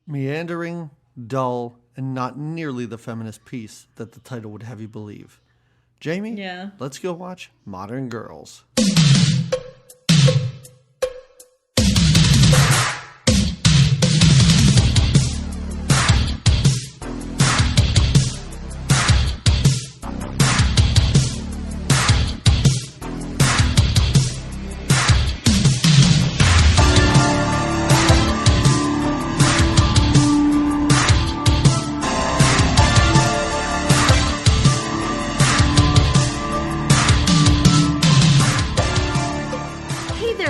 Meandering, dull, and not nearly the feminist piece that the title would have you believe. Jamie, Yeah. Let's go watch Modern Girls.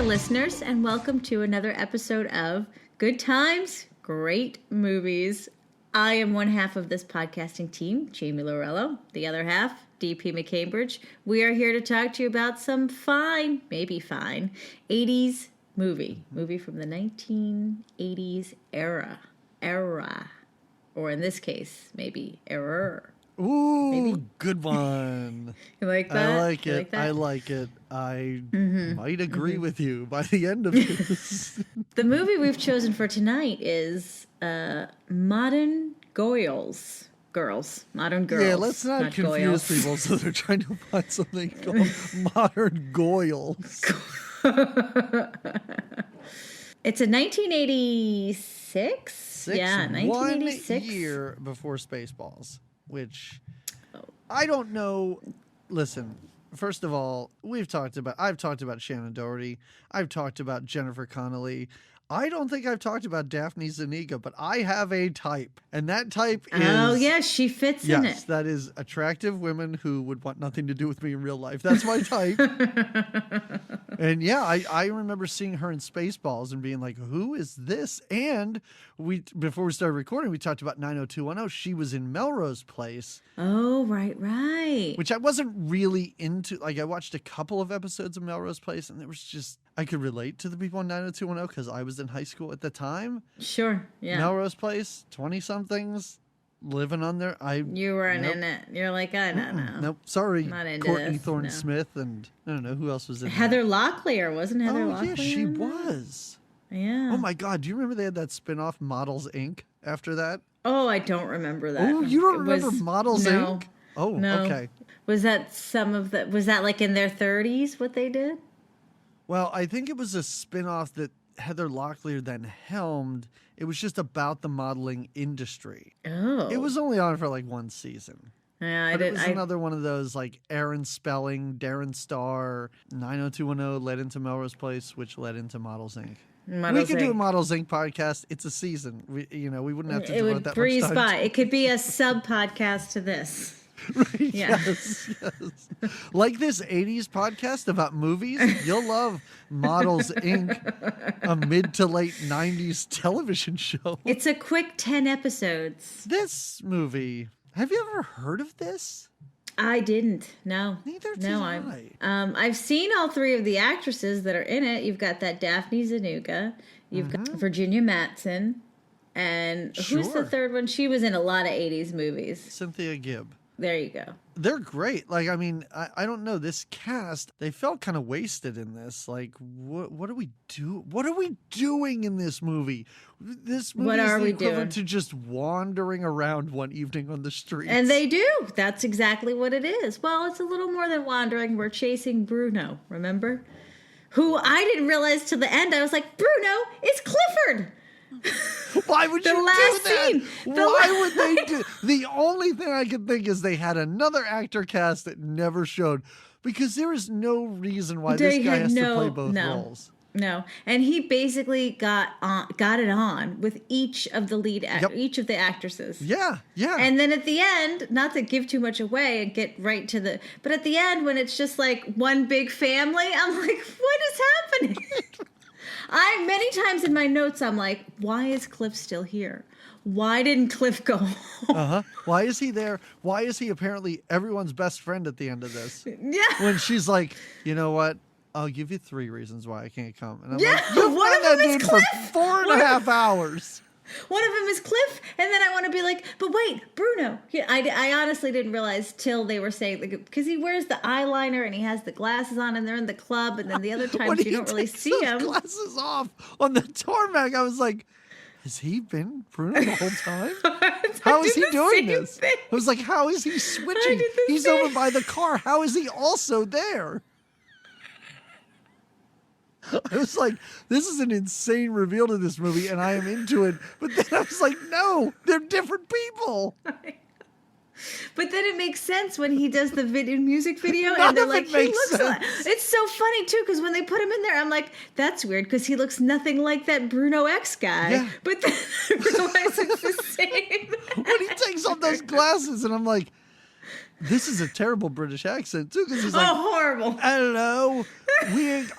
Listeners, and welcome to another episode of Good Times, Great Movies. I am one half of this podcasting team, Jamie Lorello. The other half, DP McCambridge. We are here to talk to you about some fine, maybe fine, 80s movie from the 1980s era. Or in this case, maybe error. Ooh, maybe. Good one. You like that? I like it. I might agree with you by the end of this. The movie we've chosen for tonight is Modern Girls. Modern Girls. Yeah, let's not confuse people so they're trying to find something called Modern Goyles. It's a 1986? Yeah, 1986. 1 year before Spaceballs, which I don't know. Listen, first of all, I've talked about Shannon Doherty. I've talked about Jennifer Connelly. I don't think I've talked about Daphne Zuniga, but I have a type, and that type is... Oh, yeah, she fits in it. Yes, that is attractive women who would want nothing to do with me in real life. That's my type. And yeah, I remember seeing her in Spaceballs and being like, who is this? And before we started recording, we talked about 90210. She was in Melrose Place. Oh, right. Which I wasn't really into. Like, I watched a couple of episodes of Melrose Place, and there was just... I could relate to the people in 90210 because I was in high school at the time. Sure, yeah. Melrose Place, 20-somethings, living on there. You weren't in it. You're like, no. Nope, sorry. Not into Courtney this, Thorne-Smith, and I don't know who else was in Heather Locklear, wasn't Heather Locklear? Oh, yeah, she was. Yeah. Oh, my God. Do you remember they had that spin-off Models, Inc. after that? Oh, I don't remember that. Oh, you don't remember Models, Inc.? Oh, no. Okay. Was that was that like in their 30s, what they did? Well, I think it was a spin-off that Heather Locklear then helmed. It was just about the modeling industry. Oh. It was only on for like one season. Yeah, It was another one of those like Aaron Spelling, Darren Star, 90210 led into Melrose Place, which led into Models, Inc. We could do a Models, Inc. podcast. It's a season. We wouldn't have to devote that much time. It would breeze by. It could be a sub-podcast to this. Right, yeah. Yes. Like this 80s podcast about movies, you'll love Models, Inc., a mid to late 90s television show. It's a quick 10 episodes. This movie, have you ever heard of this? I didn't. No. Neither did I. I've seen all three of the actresses that are in it. You've got that Daphne Zuniga. You've got Virginia Madsen. And who's the third one? She was in a lot of 80s movies. Cynthia Gibb. There you go. They're great. Like, I mean, I don't know. This cast, they felt kind of wasted in this. Like, what do we do? What are we doing in this movie? This movie is the equivalent to just wandering around one evening on the streets. And they do. That's exactly what it is. Well, it's a little more than wandering. We're chasing Bruno, remember? Who I didn't realize till the end. I was like, Bruno is Clifford. Why would you do that? Why would they do? The only thing I could think is they had another actor cast that never showed, because there is no reason why this guy has to play both roles. No, and he basically got it on with each of the each of the actresses. Yeah. And then at the end, not to give too much away and get right to but at the end when it's just like one big family, I'm like, what is happening? Many times in my notes, I'm like, why is Cliff still here? Why didn't Cliff go home? Why is he there? Why is he apparently everyone's best friend at the end of this? Yeah. When she's like, you know what? I'll give you 3 reasons why I can't come. And I'm like, you've known that dude for 4.5 hours. One of them is Cliff, and then I want to be like, but wait, Bruno. I honestly didn't realize till they were saying, because he wears the eyeliner and he has the glasses on, and they're in the club, and then the other times you don't really see him. Glasses off on the tarmac, I was like, has he been Bruno the whole time? How is he doing this? Thing. I was like, how is he switching? He's over by the car. How is he also there? I was like, this is an insane reveal to this movie, and I am into it. But then I was like, no, they're different people. But then it makes sense when he does the music video, None and they're of like, it he makes looks like. sense. It's so funny too, because when they put him in there, I'm like, that's weird, because he looks nothing like that Bruno X guy. Yeah. But then I realize it's the same. When he takes off those glasses, and I'm like, this is a terrible British accent too, because he's like, Oh, horrible. hello,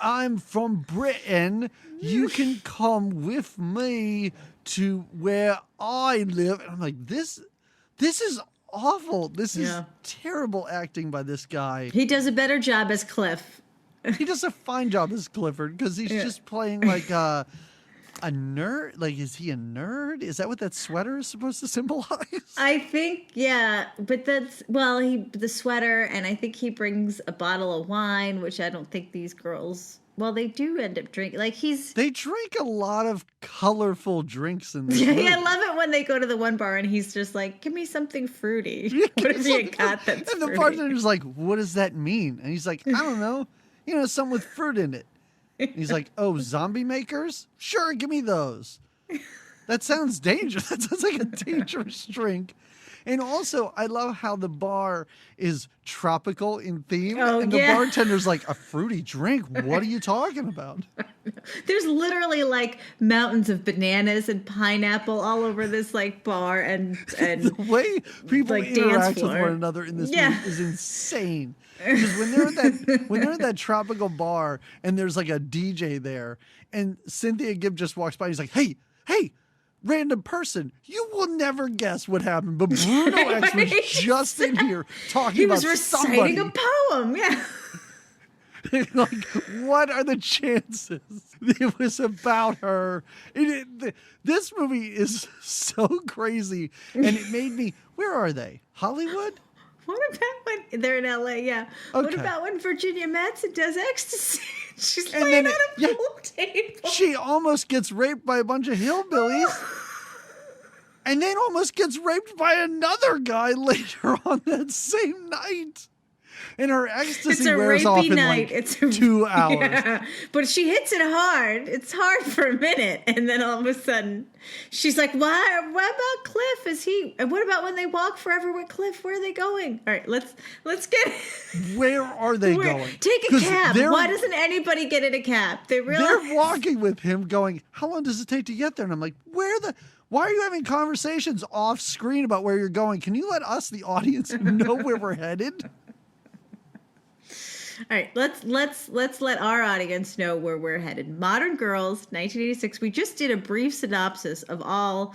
I'm from Britain. You can come with me to where I live. And I'm like, this is awful. This is terrible acting by this guy. He does a better job as Cliff. He does a fine job as Clifford, because he's just playing like a nerd. Like, is he a nerd? Is that what that sweater is supposed to symbolize? I think, yeah, but the sweater, and I think he brings a bottle of wine, which I don't think these girls, they do end up drinking. Like, They drink a lot of colorful drinks in this Yeah, movie. I love it when they go to the one bar and he's just like, give me something fruity. Whatever you got that's And the fruity. bartender's like, what does that mean? And he's like, I don't know. Something with fruit in it. And he's like, oh, zombie makers? Sure, give me those. That sounds dangerous. That sounds like a dangerous drink. And also, I love how the bar is tropical in theme. Oh, and the bartender's like, a fruity drink? What are you talking about? There's literally like mountains of bananas and pineapple all over this like bar and The way people like interact dance with floor. one another in this movie is insane. Because when they're at that tropical bar and there's like a DJ there, and Cynthia Gibb just walks by, and he's like, hey, random person, you will never guess what happened. But Bruno X was just in here talking about he was reciting somebody. a poem. Yeah. Like, what are the chances? It was about her. This movie is so crazy, and it made me. Where are they? Hollywood? What about when they're in LA? Yeah. Okay. What about when Virginia Madsen does ecstasy? She's And laying then on a pool table. She almost gets raped by a bunch of hillbillies, and then almost gets raped by another guy later on that same night. And her ecstasy wears off in like 2 hours. Yeah. But she hits it hard. It's hard for a minute, and then all of a sudden, she's like, "Why? What about Cliff? Is he? And what about when they walk forever with Cliff? Where are they going? All right, let's get. Where are they going? Take a cab. Why doesn't anybody get in a cab? They're walking with him, going, "How long does it take to get there?" And I'm like, Why are you having conversations off screen about where you're going? Can you let us, the audience, know where we're headed? All right, let's let our audience know where we're headed. Modern Girls, 1986. We just did a brief synopsis of all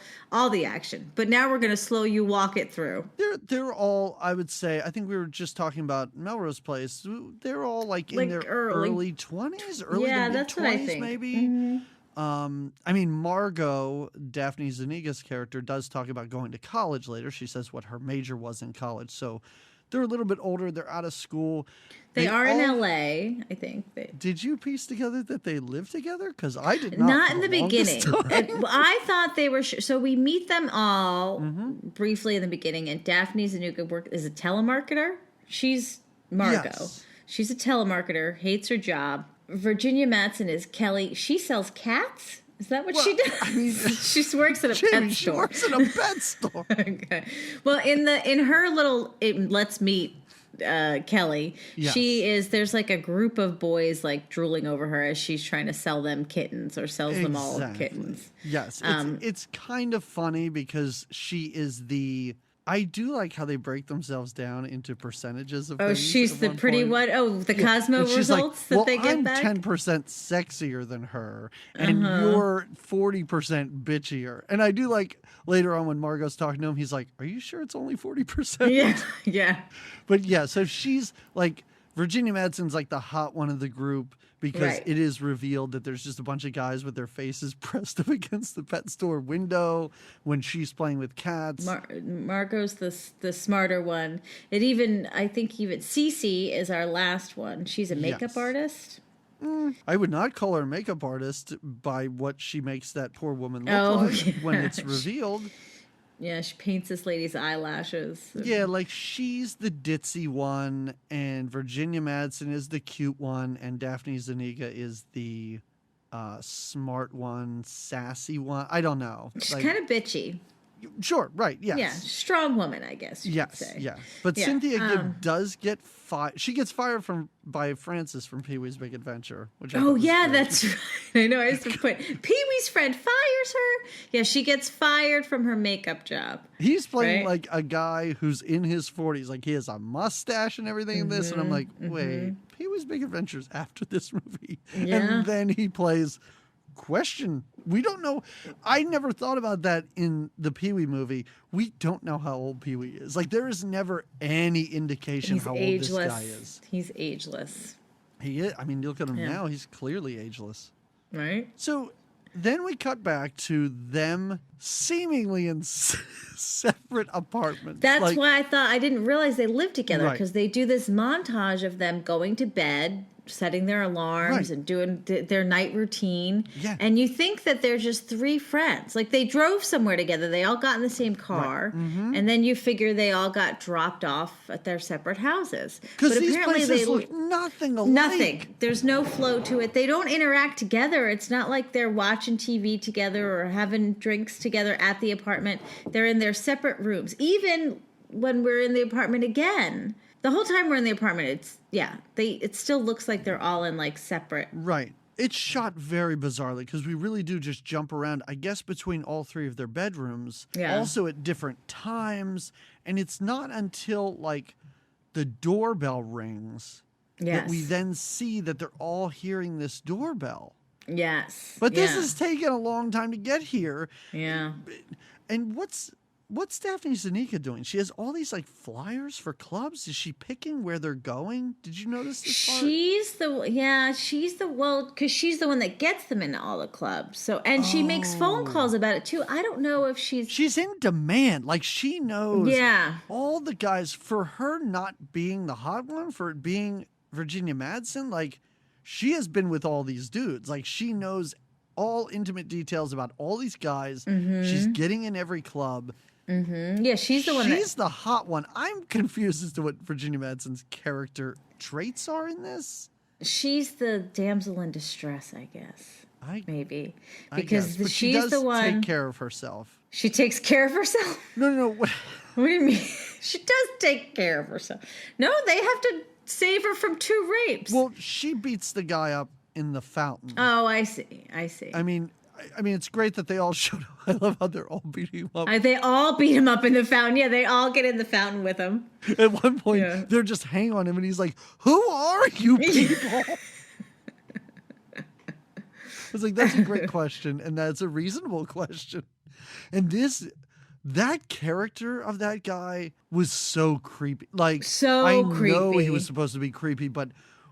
the action, but now we're going to slow you walk it through. They're all, I would say, I think we were just talking about Melrose Place. They're all like in their early 20s, early to mid 20s maybe. Mm-hmm. I mean, Margot, Daphne Zuniga's character, does talk about going to college later. She says what her major was in college. So they're a little bit older. They're out of school. They are in LA, I think. Did you piece together that they live together? Because I did not. Not in the beginning. I thought they were. So we meet them all briefly in the beginning, and Daphne Zuniga is a telemarketer. She's Margot. Yes. She's a telemarketer, hates her job. Virginia Madsen is Kelly. She sells cats. Is that what she does? I mean, she works at a pet store. She works at a pet store. Okay. Well, in her little Let's Meet Kelly, yes. There's like a group of boys like drooling over her as she's trying to sell them kittens or sells them all kittens. Yes. It's kind of funny because she is I do like how they break themselves down into percentages of things. Oh, she's the pretty one. Oh, the Cosmo results that they get back? I'm 10% sexier than her, and you're 40% bitchier. And I do like later on when Margot's talking to him, he's like, are you sure it's only 40%? Yeah. But yeah, so she's like, Virginia Madsen's like the hot one of the group, because it is revealed that there's just a bunch of guys with their faces pressed up against the pet store window when she's playing with cats. Margot's the smarter one. I think even Cece is our last one. She's a makeup artist. I would not call her a makeup artist by what she makes that poor woman look like when it's revealed. Yeah, she paints this lady's eyelashes. Yeah, like she's the ditzy one, and Virginia Madsen is the cute one, and Daphne Zuniga is the smart one, sassy one. I don't know. She's kind of bitchy. Sure, right, yes. Yeah, strong woman, I guess you could say. Yeah. But Yeah, Cynthia Gibb does get fired. She gets fired by Francis from Pee-wee's Big Adventure. Which I thought was great. That's right. I know, I used to put, Pee-wee's friend fires her. Yeah, she gets fired from her makeup job. He's playing like a guy who's in his 40s. Like, he has a mustache and everything in this. And I'm like, wait, Pee-wee's Big Adventure's after this movie. Yeah. And then he plays... Question. We don't know. I never thought about that in the Pee-wee movie. We don't know how old Pee-wee is. Like, there is never any indication how old this guy is. He's ageless. He is. I mean, look at him now. He's clearly ageless. Right? So then we cut back to them seemingly in separate apartments. That's why I didn't realize they lived together, Right. because they do this montage of them going to bed, setting their alarms, and doing their night routine. Yeah. And you think that they're just three friends. Like, they drove somewhere together. They all got in the same car. Right. And then you figure they all got dropped off at their separate houses. Because these places look nothing alike. Nothing. There's no flow to it. They don't interact together. It's not like they're watching TV together or having drinks together at the apartment. They're in their separate rooms. Even when we're in the apartment again, the whole time we're in the apartment, it still looks like they're all in like separate. Right. It's shot very bizarrely because we really do just jump around, I guess, between all three of their bedrooms. Yeah. Also at different times. And it's not until like the doorbell rings that we then see that they're all hearing this doorbell. Yes. But this has taken a long time to get here. Yeah. And what's Daphne Zuniga doing? She has all these like flyers for clubs. Is she picking where they're going? Did you notice this part? Because she's the one that gets them into all the clubs. So, and she makes phone calls about it too. I don't know if she's in demand. Like, she knows all the guys. For her not being the hot one, for it being Virginia Madsen, like, she has been with all these dudes. Like, she knows all intimate details about all these guys. She's getting in every club. Yeah, she's the one. She's the hot one. I'm confused as to what Virginia Madsen's character traits are in this. She's the damsel in distress, I guess. Maybe because but she's she does the one. Take care of herself. She takes care of herself. No. What do you mean? She does take care of herself. No, they have to save her from 2 rapes. Well, she beats the guy up in the fountain. Oh, I see. I mean, it's great that they all showed up. I love how they're all beating him up. They all beat him up in the fountain. Yeah, they all get in the fountain with him. At one point, they're just hanging on him, and he's like, "Who are you people?" I was like, that's a great question, and that's a reasonable question. And that character of that guy was so creepy. Like, I know he was supposed to be creepy, but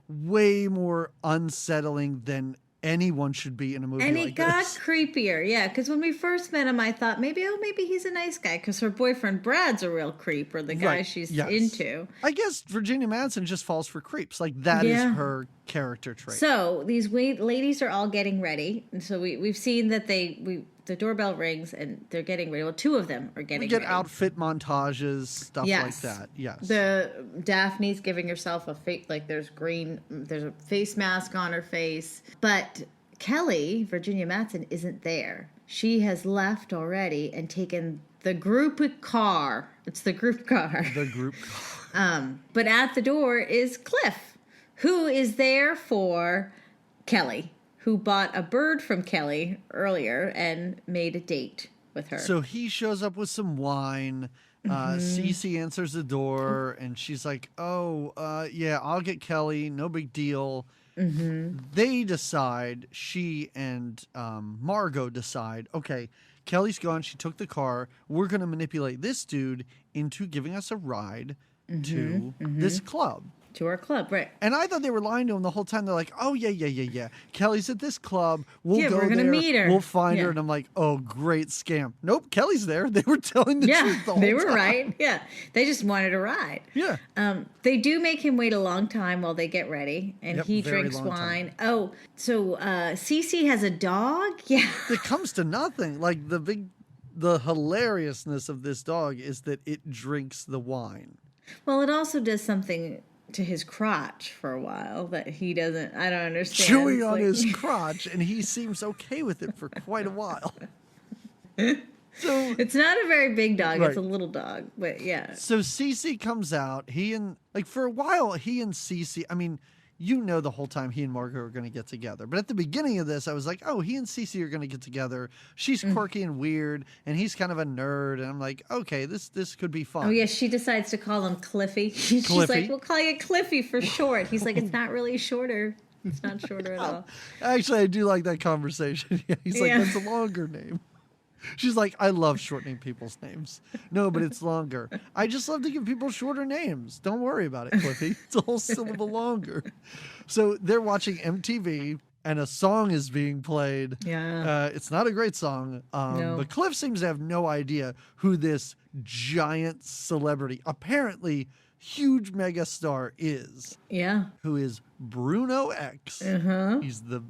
way more unsettling than anyone should be in a movie like this. And he got creepier, because when we first met him, I thought maybe he's a nice guy, because her boyfriend Brad's a real creep, or the guy she's into. I guess Virginia Madsen just falls for creeps. Like, that is her character trait. So these ladies are all getting ready, and so we've seen that the doorbell rings and they're getting ready. Well, 2 of them are getting ready. We get outfit montages, stuff like that. Yes. The Daphne's giving herself a face, like there's a face mask on her face. But Kelly, Virginia Madsen, isn't there. She has left already and taken the group car. It's the group car. The group car. But at the door is Cliff, who is there for Kelly, who bought a bird from Kelly earlier and made a date with her. So he shows up with some wine. Cece answers the door, and she's like, I'll get Kelly. No big deal. They decide, she and Margot decide, okay, Kelly's gone. She took the car. We're going to manipulate this dude into giving us a ride to this club. To our club, right. And I thought they were lying to him the whole time. They're like, oh, yeah. Kelly's at this club. We'll go we're gonna there. meet her. We'll find her. And I'm like, oh, great scam. Nope, Kelly's there. They were telling the truth the whole time. They were right. Yeah. They just wanted a ride. Yeah. They do make him wait a long time while they get ready. And he drinks wine. Oh, so Cece has a dog? Yeah. It comes to nothing. Like, the hilariousness of this dog is that it drinks the wine. Well, it also does something to his crotch for a while that he doesn't, I don't understand. Chewing on his crotch, and he seems okay with it for quite a while. So it's not a very big dog. Right. It's a little dog, but yeah. So Cece comes out. For a while, he and Cece, I mean, you know the whole time he and Margot are going to get together. But at the beginning of this, I was like, oh, he and Cece are going to get together. She's quirky and weird, and he's kind of a nerd. And I'm like, okay, this could be fun. Oh, yeah, she decides to call him Cliffy. She's like, we'll call you Cliffy for short. He's like, it's not really shorter. It's not shorter at all. Actually, I do like that conversation. He's like, that's a longer name. She's like, I love shortening people's names. No, but it's longer. I just love to give people shorter names. Don't worry about it, Cliffy. It's a whole syllable longer. So they're watching MTV, and a song is being played. Yeah. It's not a great song, no. But Cliff seems to have no idea who this giant celebrity, apparently huge mega star is. Yeah. Who is Bruno X. He's the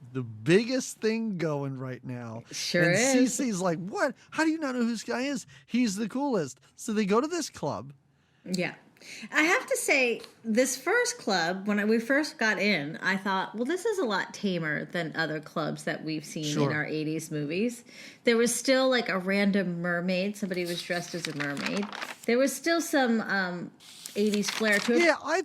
biggest thing going right now. Sure is. And Cece's like, what? How do you not know who this guy is? He's the coolest. So they go to this club. Yeah. I have to say, this first club, when we first got in, I thought, well, this is a lot tamer than other clubs that we've seen in our 80s movies. There was still like a random mermaid. Somebody was dressed as a mermaid. There was still some 80s flair to it. Yeah, I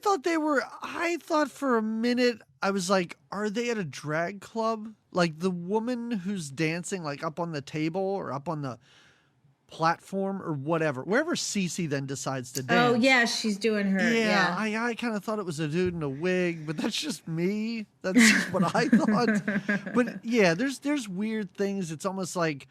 thought for a minute, I was like, are they at a drag club? Like the woman who's dancing like up on the table or up on the platform or whatever, wherever Cece then decides to dance. Oh yeah, she's doing her. Yeah. I kind of thought it was a dude in a wig, but that's just me. That's just what I thought. But yeah, there's weird things. It's almost like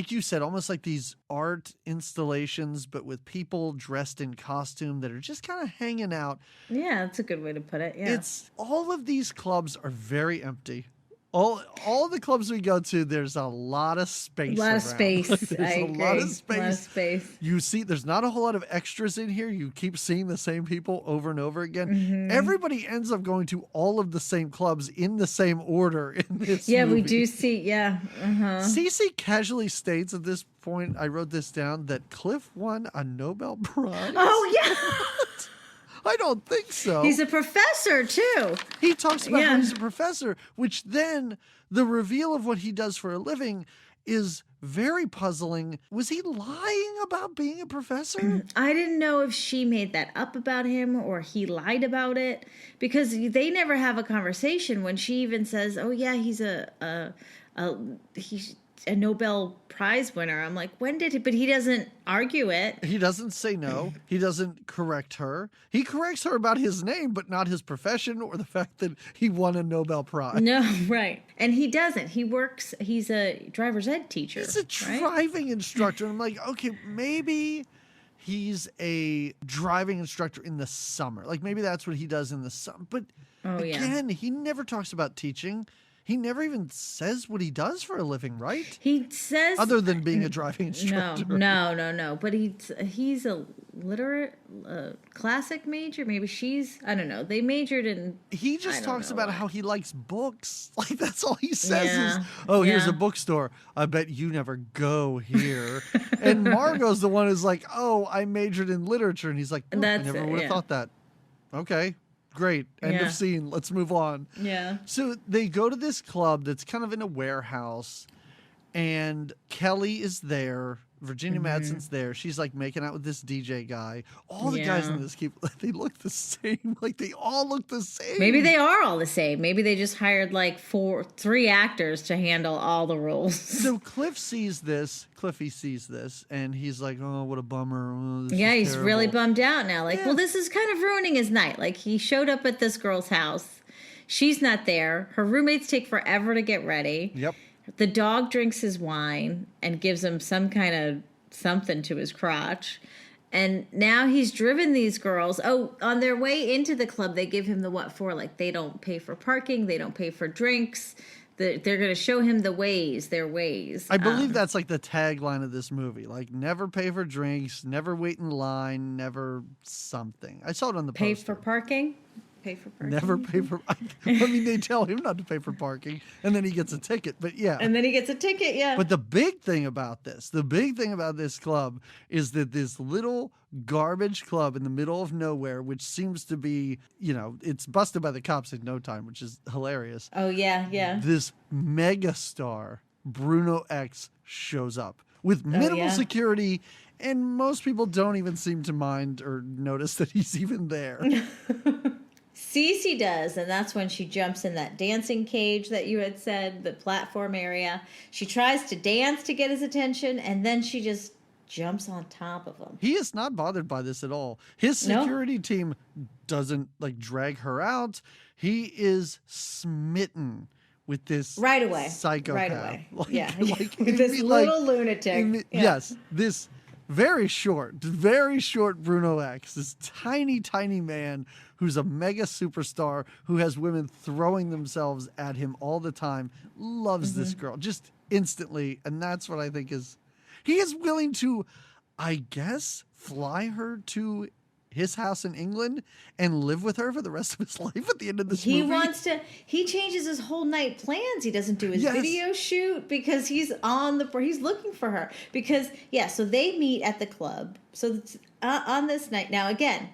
you said, almost like these art installations, but with people dressed in costume that are just kind of hanging out. Yeah, that's a good way to put it. Yeah, it's all of these clubs are very empty. All the clubs we go to, there's a lot of space. A lot of space. Like, there's I a agree. lot of space. A lot of space. You see, there's not a whole lot of extras in here. You keep seeing the same people over and over again. Everybody ends up going to all of the same clubs in the same order in this movie. We do see, Cece casually states at this point, I wrote this down, that Cliff won a Nobel Prize. Oh, yeah. I don't think so. He's a professor, too. He talks about how he's a professor, which then the reveal of what he does for a living is very puzzling. Was he lying about being a professor? I didn't know if she made that up about him or he lied about it, because they never have a conversation when she even says, oh, yeah, he's he's a Nobel Prize winner. I'm like, when did he? But he doesn't argue it. He doesn't say no. He doesn't correct her. He corrects her about his name, but not his profession or the fact that he won a Nobel Prize. No, right. And he doesn't. He's a driver's ed teacher. He's a driving instructor. And I'm like, okay, maybe he's a driving instructor in the summer. Like maybe that's what he does in the summer. But again, he never talks about teaching. He never even says what he does for a living, right? He says... Other than being a driving instructor. No. But he's a classic major. Maybe she's... I don't know. They majored in... He just talks about how he likes books. Like, that's all he says is, here's a bookstore. I bet you never go here. And Margot's the one who's like, oh, I majored in literature. And he's like, I never would have thought that. Okay. Great. End of scene. Let's move on. Yeah. So they go to this club that's kind of in a warehouse, and Kelly is there. Virginia Madsen's there. She's like making out with this DJ guy. All the guys in this they look the same. Like they all look the same. Maybe they are all the same. Maybe they just hired like 3 actors to handle all the roles. So Cliffy sees this, and he's like, oh, what a bummer. This he's terrible. really bummed out now. Like, well, this is kind of ruining his night. Like, he showed up at this girl's house. She's not there. Her roommates take forever to get ready. Yep. The dog drinks his wine and gives him some kind of something to his crotch. And now he's driven these girls. Oh, on their way into the club, they give him the what for. Like, they don't pay for parking. They don't pay for drinks. They're going to show him the ways, their ways. I believe that's like the tagline of this movie. Like, never pay for drinks, never wait in line, never something. I saw it on the Pay poster. for parking? Pay for parking. Never pay for... I mean, they tell him not to pay for parking, and then he gets a ticket. But yeah. And then he gets a ticket, yeah. But the big thing about this club is that this little garbage club in the middle of nowhere, which seems to be, it's busted by the cops in no time, which is hilarious. Oh, yeah, yeah. This mega star, Bruno X, shows up with minimal security, and most people don't even seem to mind or notice that he's even there. Cece does, and that's when she jumps in that dancing cage that you had said, the platform area. She tries to dance to get his attention, and then she just jumps on top of him. He is not bothered by this at all. His security team doesn't drag her out. He is smitten with this psychopath. Right away. With this little lunatic. Yes, this very short Bruno X, this tiny, tiny man who's a mega superstar, who has women throwing themselves at him all the time, loves this girl just instantly. And that's what I think he is willing to, I guess, fly her to his house in England and live with her for the rest of his life at the end of this movie. He changes his whole night plans. He doesn't do his video shoot because he's looking for her. So they meet at the club. So on this night, now again,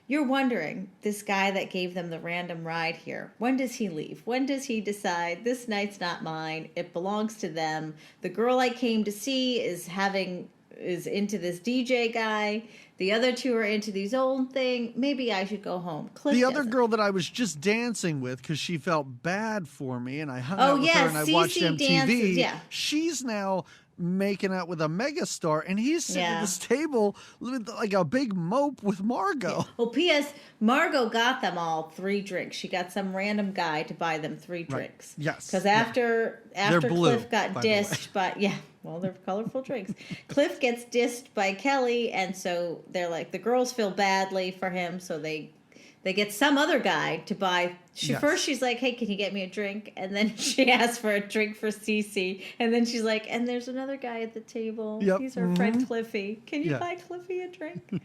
you're wondering, this guy that gave them the random ride here, when does he leave? When does he decide, this night's not mine, it belongs to them? The girl I came to see is into this DJ guy. The other two are into these old thing. Maybe I should go home. The other girl that I was just dancing with because she felt bad for me, and I hung out with her and I watched MTV. Dances, She's now making out with a megastar, and he's sitting at this table with like a big mope with Margot. Well, P.S. Margot got them all 3 drinks. She got some random guy to buy them 3 drinks. Yes. Because after blue, Cliff got dissed they're colorful drinks. Cliff gets dissed by Kelly, and so they're like, the girls feel badly for him, so they get some other guy to buy. First she's like, hey, can you get me a drink? And then she asks for a drink for Cece. And then she's like, and there's another guy at the table. Yep. He's our friend Cliffy. Can you buy Cliffy a drink?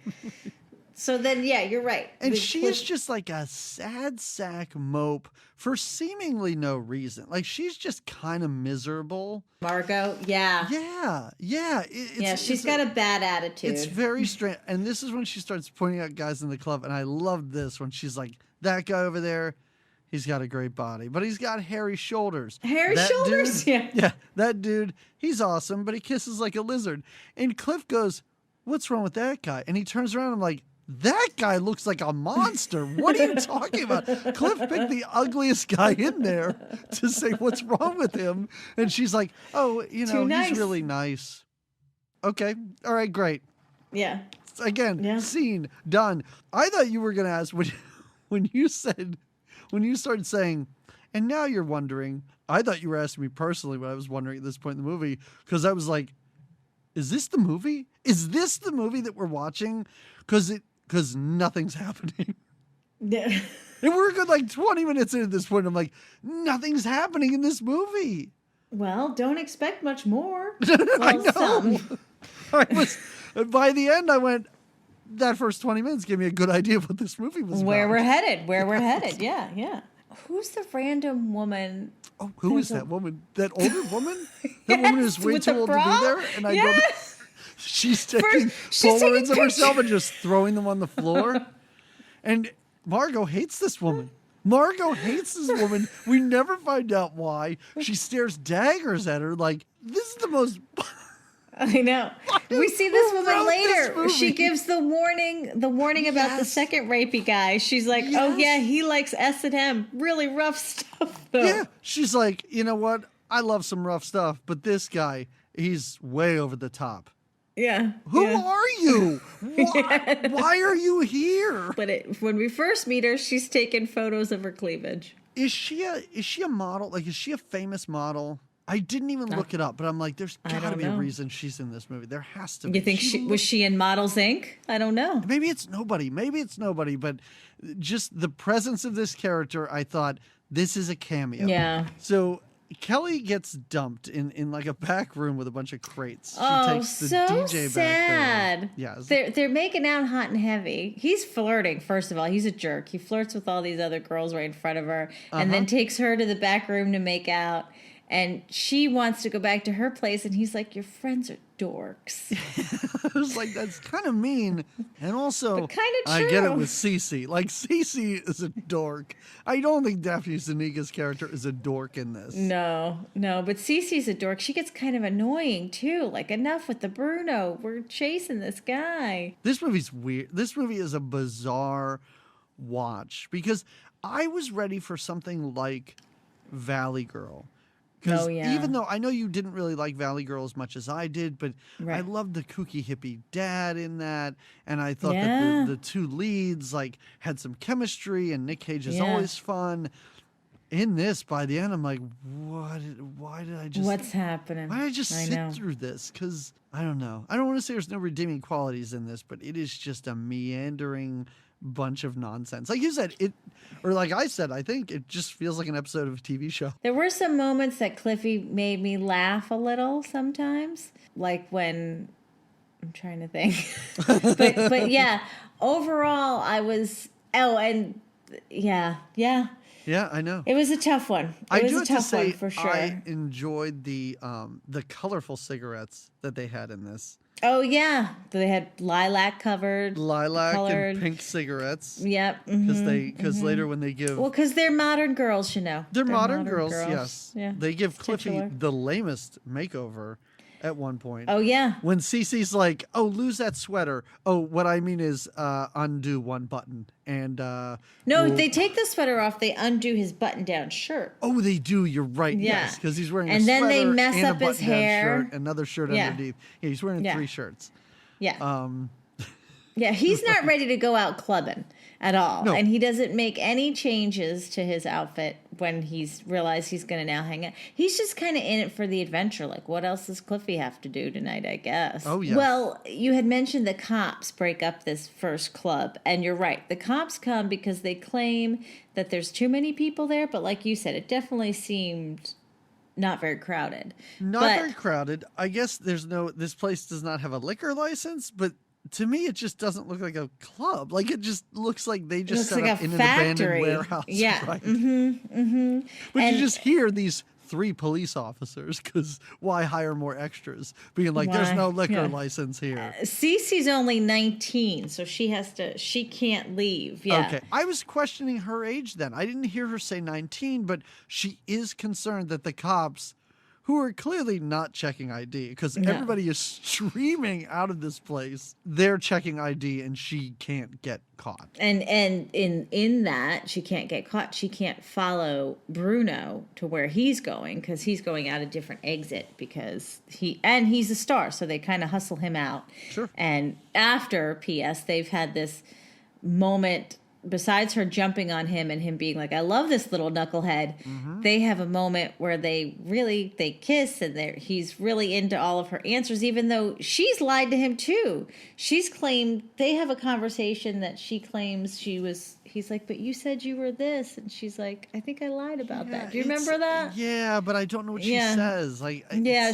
So then, you're right. And she is just like a sad sack mope for seemingly no reason. Like, she's just kind of miserable. Margot, yeah. Yeah. She's got a bad attitude. It's very strange. And this is when she starts pointing out guys in the club. And I love this when she's like, that guy over there, he's got a great body, but he's got hairy shoulders. Shoulders? Dude, yeah, that dude, he's awesome, but he kisses like a lizard. And Cliff goes, what's wrong with that guy? And he turns around and I'm like, that guy looks like a monster. What are you talking about? Cliff picked the ugliest guy in there to say what's wrong with him. And she's like, oh, he's really nice. Okay. All right, great. Yeah. Again, scene, done. I thought you were going to ask when you started saying, and now you're wondering, I thought you were asking me personally what I was wondering at this point in the movie, because I was like, is this the movie? Is this the movie that we're watching? Because nothing's happening. Yeah. And we're good 20 minutes into this point. I'm like, nothing's happening in this movie. Well, don't expect much more. I know. By the end, I went, that first 20 minutes gave me a good idea of what this movie was Where about. we're headed. Yeah. Who's the random woman? Oh, who is that woman? That older woman? That woman who's way too old to be there? And I don't know. She's taking Polaroids of herself and just throwing them on the floor. And Margot hates this woman. We never find out why. She stares daggers at her like, this is the most... I know. We see this woman later. She gives the warning about the second rapey guy. She's like, oh yeah, he likes S&M. Really rough stuff though. Yeah. She's like, you know what? I love some rough stuff, but this guy, he's way over the top. Yeah. Who are you? Why are you here? But when we first meet her, she's taking photos of her cleavage. Is she a model? Like, is she a famous model? I didn't even look it up, but I'm like, there's got to be a know. reason she's in this movie. There has to be. You think was she in Models Inc.? I don't know. Maybe it's nobody. But just the presence of this character, I thought, this is a cameo. Yeah. So Kelly gets dumped in like a back room with a bunch of crates. Oh, She takes the so DJ sad. back there. Yeah. They're making out hot and heavy. He's flirting, first of all. He's a jerk. He flirts with all these other girls right in front of her and then takes her to the back room to make out. And she wants to go back to her place, and he's like, your friends are dorks. I was like, that's kind of mean. And also, kind of I true. get it with Cece. Like, Cece is a dork. I don't think Daphne Zuniga's character is a dork in this. No, but Cece's a dork. She gets kind of annoying, too. Like, enough with the Bruno. We're chasing this guy. This movie's weird. This movie is a bizarre watch because I was ready for something like Valley Girl. Because even though I know you didn't really like Valley Girl as much as I did, but I loved the kooky hippie dad in that, and I thought that the two leads like had some chemistry, and Nick Cage is always fun. In this, by the end, I'm like, why did I just... What's happening? Why did I just sit through this? Because, I don't know. I don't want to say there's no redeeming qualities in this, but it is just a meandering bunch of nonsense. Like you said, like I said, I think it just feels like an episode of a TV show. There were some moments that Cliffy made me laugh a little sometimes, like when I'm trying to think, but yeah, overall I was yeah, I know. it was a tough one. It was a tough one for sure. I enjoyed the colorful cigarettes that they had in this. Oh yeah, they had lilac colored and pink cigarettes. Yep. Because later when they give because they're modern girls, you know. They're modern girls. Yes. Yeah. They give Cliffy the lamest makeover at one point. Oh yeah. When Cece's like, "Oh, lose that sweater." Oh, what I mean is undo one button and no, they take the sweater off. They undo his button-down shirt. Oh, they do. You're right. Yeah. Yes, because he's wearing and a then sweater they mess and up a his button-down hair. shirt, another shirt underneath. Yeah, he's wearing 3 shirts. Yeah. Yeah, he's not ready to go out clubbing at all. No. And he doesn't make any changes to his outfit when he's realized he's going to now hang out. He's just kind of in it for the adventure. Like, what else does Cliffy have to do tonight, I guess? Oh, yeah. Well, you had mentioned the cops break up this first club. And you're right. The cops come because they claim that there's too many people there. But like you said, it definitely seemed... not very crowded. Very crowded. I guess this place does not have a liquor license, but to me it just doesn't look like a club. Like it just looks like they just set up in an abandoned warehouse. Yeah. Right? But And you just hear these 3 police officers, because why hire more extras? Being like, there's no liquor license here. Cece's only 19, so she can't leave. Yeah. Okay. I was questioning her age then. I didn't hear her say 19, but she is concerned that the cops, who are clearly not checking ID, because everybody is streaming out of this place, they're checking ID and she can't get caught. And in that she can't get caught. She can't follow Bruno to where he's going because he's going out a different exit because he's a star, so they kind of hustle him out. Sure. And after PS, they've had this moment. Besides her jumping on him and him being like, I love this little knucklehead, they have a moment where they kiss and he's really into all of her answers, even though she's lied to him too. She's claimed, they have a conversation that she claims he's like, but you said you were this. And she's like, I think I lied about that. Do you remember that? Yeah, but I don't know what she says.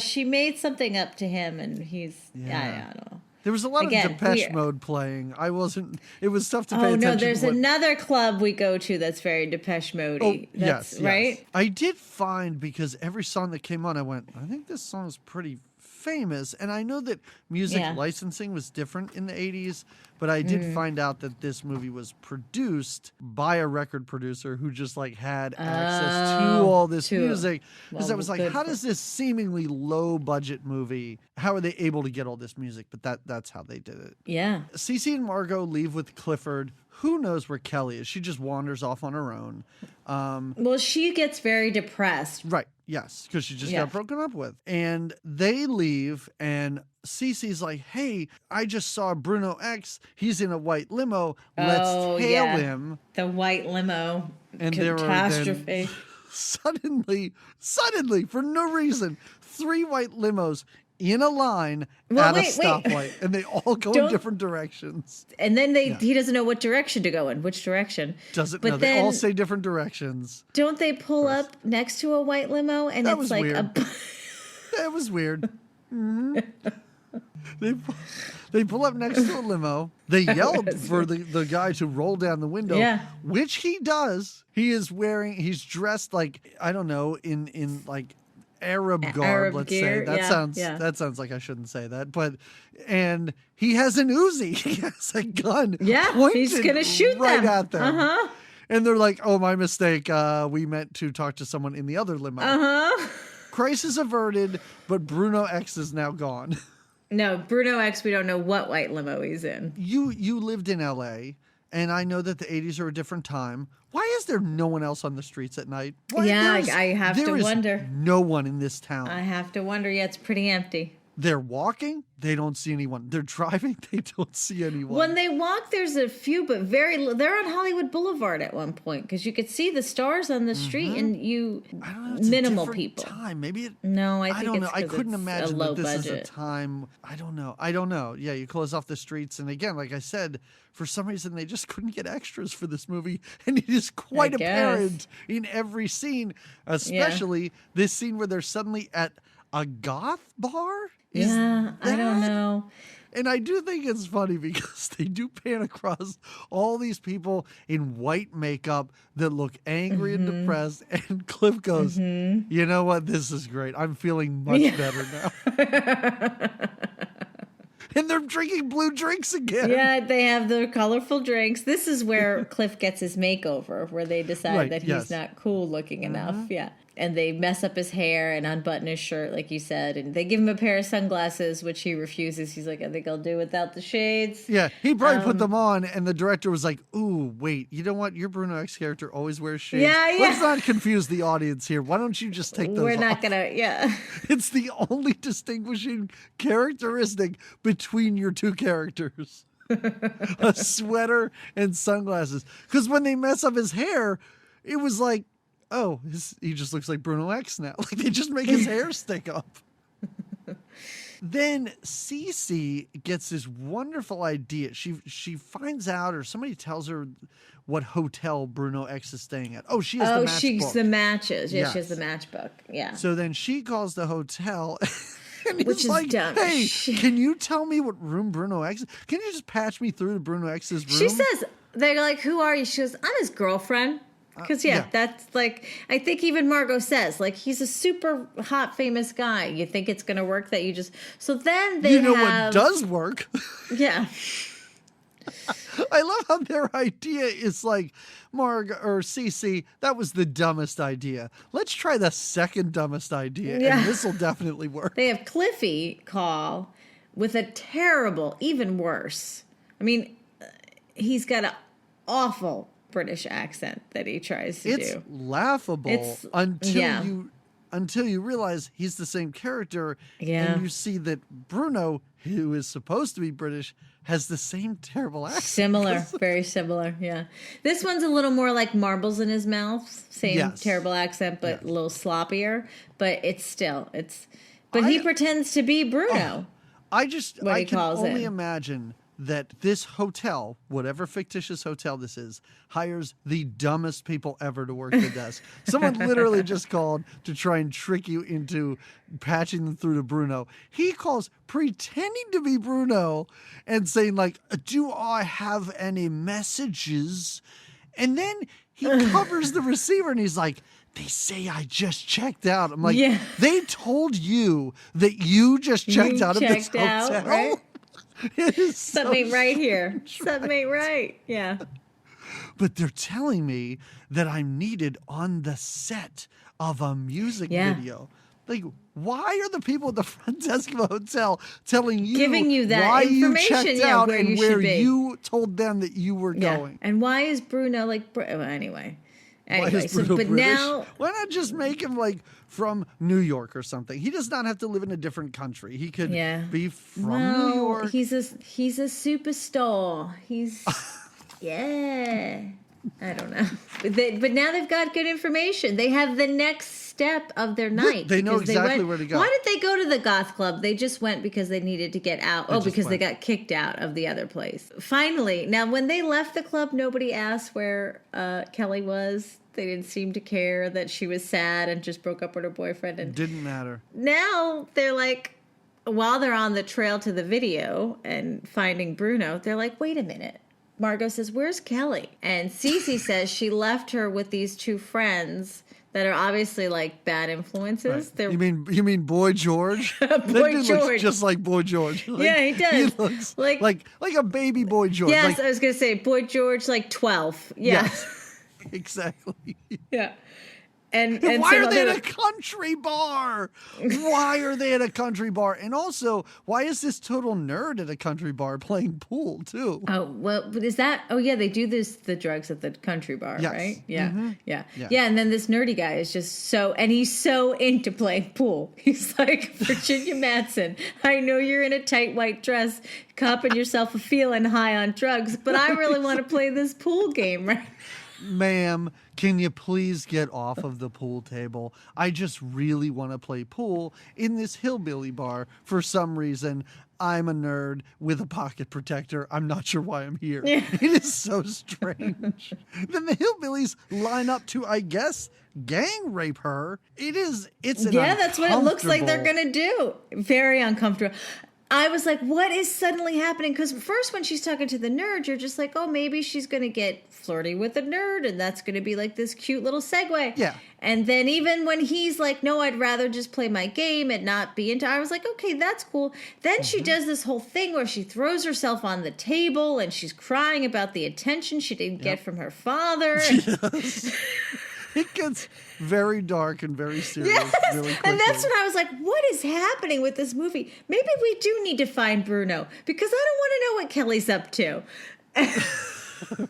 She made something up to him and I don't know. There was a lot of Depeche Mode playing. It was tough to pay attention to. Oh, no, there's another club we go to that's very Depeche Mode-y. Yes. Right? I did find, because every song that came on, I went, I think this song is pretty famous. And I know that music licensing was different in the 80s, but I did find out that this movie was produced by a record producer who just had access to all this music. Because I was like, how does this seemingly low budget movie, how are they able to get all this music? But that's how they did it. Yeah. Cece and Margot leave with Clifford. Who knows where Kelly is? She just wanders off on her own. Well, she gets very depressed. Right. Yes. Because she just got broken up with. And they leave, and Cece's like, hey, I just saw Bruno X. He's in a white limo. Let's hail him. The white limo and catastrophe. suddenly, for no reason, 3 white limos in a line Well, at a wait. stoplight, and they all go in different directions. And then he doesn't know what direction to go in. Which direction? Doesn't know. They all say different directions. Don't they pull up next to a white limo and That it's was like weird. That was weird. Mm-hmm. They pull up next to a limo. They yelled for the guy to roll down the window, which he does. He's dressed like, I don't know, in like Arab garb, let's gear. say. That sounds like I shouldn't say that. And he has an Uzi. He has a gun. Yeah, he's gonna shoot right them. at them. And they're like, "Oh, my mistake. We meant to talk to someone in the other limo." Crisis averted, but Bruno X is now gone. No, Bruno X, we don't know what white limo he's in. You lived in LA, and I know that the 80s are a different time. Why is there no one else on the streets at night? I have to wonder. No one in this town. I have to wonder. Yeah, it's pretty empty. They're walking, they don't see anyone. They're driving, they don't see anyone. When they walk, there's a few, but they're on Hollywood Boulevard at one point because you could see the stars on the street and I don't know, it's minimal a different people. Time. Maybe it. No, I don't know. I couldn't imagine that this budget. is a time. I don't know. Yeah, you close off the streets, and again, like I said, for some reason they just couldn't get extras for this movie, and it is quite apparent in every scene, especially this scene where they're suddenly at a goth bar. I don't know. And I do think it's funny because they do pan across all these people in white makeup that look angry and depressed. And Cliff goes, "You know what? This is great. I'm feeling much better now." And they're drinking blue drinks again. Yeah, they have the colorful drinks. This is where Cliff gets his makeover, where they decide that he's not cool looking enough. Yeah. And they mess up his hair and unbutton his shirt, like you said. And they give him a pair of sunglasses, which he refuses. He's like, I think I'll do without the shades. Yeah, he probably put them on, and the director was like, ooh, wait, you know what? Your Bruno X character always wears shades. Yeah. Let's not confuse the audience here. Why don't you just take those off? We're not going to, It's the only distinguishing characteristic between your two characters. A sweater and sunglasses. Because when they mess up his hair, it was like, oh, he just looks like Bruno X now. Like they just make his hair stick up. Then Cece gets this wonderful idea. She finds out, or somebody tells her what hotel Bruno X is staying at. Oh, she has the matchbook. The matches. Yeah, she has the matchbook. Yeah. So then she calls the hotel. And which is like, dumb. Hey, can you tell me what room Bruno X is? Can you just patch me through to Bruno X's room? She says, they're like, who are you? She goes, I'm his girlfriend. Because, that's like, I think even Margot says, like, he's a super hot, famous guy. You think it's going to work that you just. So then they what does work? Yeah. I love how their idea is like, Marg or Cece, that was the dumbest idea. Let's try the second dumbest idea, and this will definitely work. They have Cliffy call with a terrible, even worse. I mean, he's got an awful British accent that he tries to do. It's laughable until you realize he's the same character, and you see that Bruno, who is supposed to be British, has the same terrible accent. Similar, very similar, yeah. This one's a little more like marbles in his mouth. Same terrible accent, but a little sloppier. But it's still, he pretends to be Bruno. I can only imagine that this hotel, whatever fictitious hotel this is, hires the dumbest people ever to work the desk. Someone literally just called to try and trick you into patching them through to Bruno. He calls pretending to be Bruno and saying like, do I have any messages? And then he covers the receiver and he's like, they say I just checked out. I'm like, they told you that you just checked out of this hotel? Right? Something ain't right here. Right. Something ain't right. Yeah. But they're telling me that I'm needed on the set of a music video. Like, why are the people at the front desk of a hotel giving you that why information, you checked out and where you told them that you were going? And why is Bruno like? Anyway, why is Bruno British? Now, why not just make him like from New York or something? He does not have to live in a different country. He could be from New York. He's a superstar. He's I don't know. But now they've got good information. They have the next step of their night. They know exactly where to go. Why did they go to the goth club? They just went because they needed to get out. They got kicked out of the other place. Finally, now when they left the club, nobody asked where Kelly was. They didn't seem to care that she was sad and just broke up with her boyfriend. And didn't matter. Now they're like, while they're on the trail to the video and finding Bruno, they're like, wait a minute. Margot says, where's Kelly? And Cece says she left her with these two friends that are obviously like bad influences. Right. You mean Boy George? Boy George looks just like Boy George. Yeah, he does. He looks like a baby Boy George. Yes, I was going to say Boy George, like 12. Yeah. Yes, exactly. Yeah. And why are they at a country bar? Why are they at a country bar? And also, why is this total nerd at a country bar playing pool too? Oh, well, is that? Oh, yeah, they do the drugs at the country bar, yes. right? Yeah, mm-hmm. yeah. And then this nerdy guy is just he's so into playing pool. He's like, Virginia Madsen, I know you're in a tight white dress, copping yourself a feeling high on drugs, but I really want to play this pool game, right? Ma'am, can you please get off of the pool table? I just really want to play pool in this hillbilly bar. For some reason, I'm a nerd with a pocket protector. I'm not sure why I'm here. Yeah. It is so strange. Then the hillbillies line up to, I guess, gang rape her. That's what it looks like they're going to do. Very uncomfortable. I was like, what is suddenly happening? Because first when she's talking to the nerd, you're just like, oh, maybe she's going to get flirty with a nerd, and that's going to be like this cute little segue. Yeah. And then even when he's like, no, I'd rather just play my game and not be into, I was like, okay, that's cool. Then she does this whole thing where she throws herself on the table and she's crying about the attention she didn't get from her father. Yes. It gets very dark and very serious really quickly. And that's when I was like, what is happening with this movie? Maybe we do need to find Bruno because I don't want to know what Kelly's up to.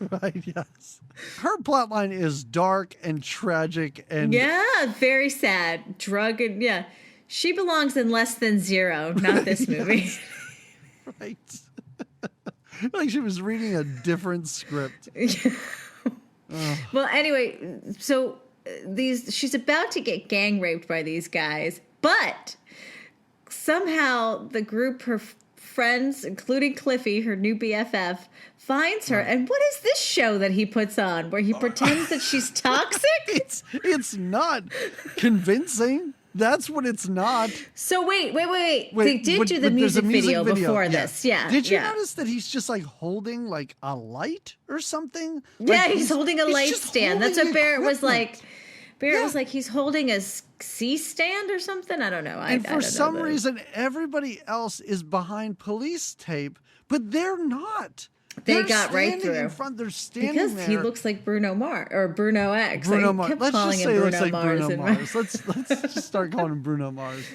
Right, yes. Her plotline is dark and tragic and... Yeah, very sad. Drug and... Yeah. She belongs in Less Than Zero, not this movie. Right. Like she was reading a different script. Well, anyway, so she's about to get gang raped by these guys, but somehow the group, her friends, including Cliffy, her new BFF, finds her. And what is this show that he puts on where he pretends that she's toxic? It's not convincing. That's what it's not. So wait. They did do the music video before this. Yeah. Did you notice that he's just like holding like a light or something? Yeah, he's holding a light stand. That's what Barrett was like. Barrett was like, he's holding a C-stand or something? I don't know. And for some reason, everybody else is behind police tape, but they're not. They got right through. In front, they're standing because there. He looks like Bruno Mars or Bruno X. Bruno Mars. Let's just say he looks like Bruno Mars. Let's just start calling him Bruno Mars.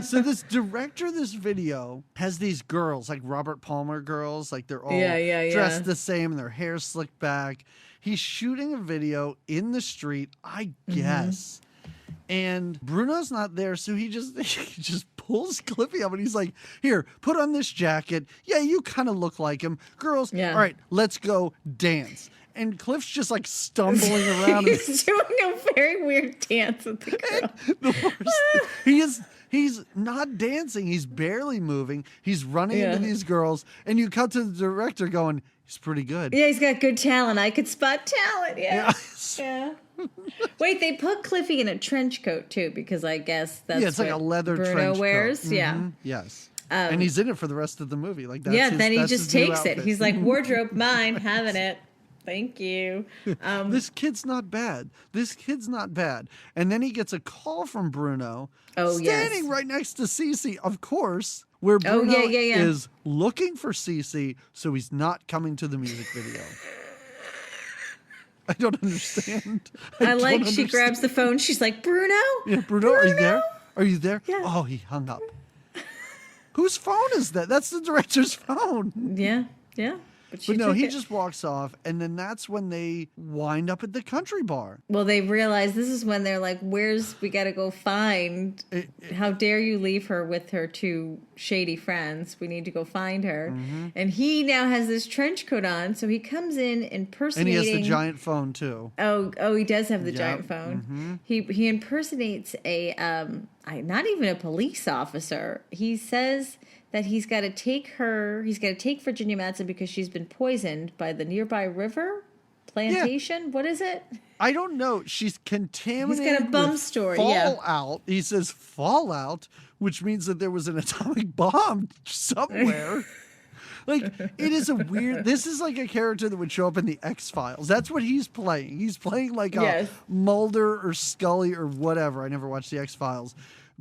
So this director of this video has these girls, like Robert Palmer girls, like they're all dressed the same and their hair slicked back. He's shooting a video in the street, I guess. And Bruno's not there, so he just pulls Cliffy up and he's like, here, put on this jacket. Yeah, you kind of look like him. Girls, all right, let's go dance. And Cliff's just like stumbling around. He's doing a very weird dance with the girl. He's not dancing. He's barely moving. He's running into these girls. And you cut to the director going, he's pretty good. Yeah, he's got good talent. I could spot talent. Yeah. Wait, they put Cliffy in a trench coat too, because I guess that's it's like a leather Bruno trench wears. coat. Yeah. Yes. And he's in it for the rest of the movie. Like that's then he just takes it. He's like, wardrobe mine, having it. Thank you. This kid's not bad. And then he gets a call from Bruno. Standing right next to Cece, of course, where Bruno is looking for Cece, so he's not coming to the music video. I don't understand. She grabs the phone. She's like, Bruno? Yeah, Bruno, are you there? Are you there? Yeah. Oh, he hung up. Whose phone is that? That's the director's phone. Yeah, yeah. But no, he just walks off, and then that's when they wind up at the country bar. Well, they realize this is when they're like, we got to go find, how dare you leave her with her two shady friends. We need to go find her. Mm-hmm. And he now has this trench coat on, so he comes in impersonating. And he has the giant phone, too. Oh, he does have the giant phone. Mm-hmm. He impersonates not even a police officer. He says that he's got to take Virginia Madsen because she's been poisoned by the nearby river plantation. Yeah. What is it? I don't know. She's contaminated. He's got a bum story. Fallout. Yeah. He says fallout, which means that there was an atomic bomb somewhere. Like, it is a weird... This is like a character that would show up in the X-Files. That's what he's playing. He's playing like a Mulder or Scully or whatever. I never watched the X-Files.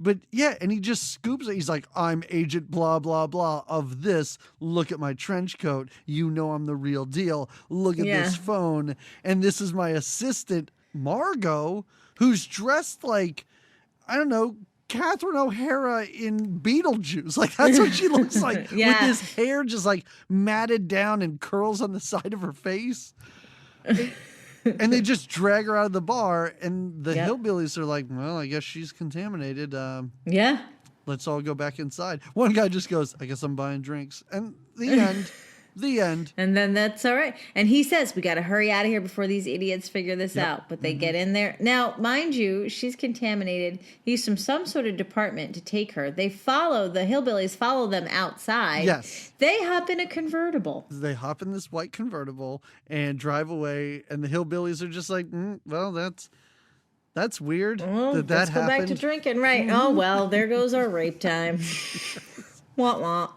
But yeah, and he just scoops it. He's like, I'm agent blah, blah, blah of this. Look at my trench coat. You know I'm the real deal. Look at this phone. And this is my assistant, Margot, who's dressed like, I don't know, Catherine O'Hara in Beetlejuice. Like, that's what she looks like. With this hair just like matted down and curls on the side of her face. And they just drag her out of the bar, and the hillbillies are like, well, I guess she's contaminated. Let's all go back inside. One guy just goes, I guess I'm buying drinks. And the end. The end. And then that's all right. And he says, we got to hurry out of here before these idiots figure this out. But they get in there. Now, mind you, she's contaminated. He's from some sort of department to take her. The hillbillies follow them outside. Yes. They hop in a convertible. They hop in this white convertible and drive away. And the hillbillies are just like, well, that's weird. Well, let's go back to drinking. Right. Oh, well, there goes our rape time. Wah.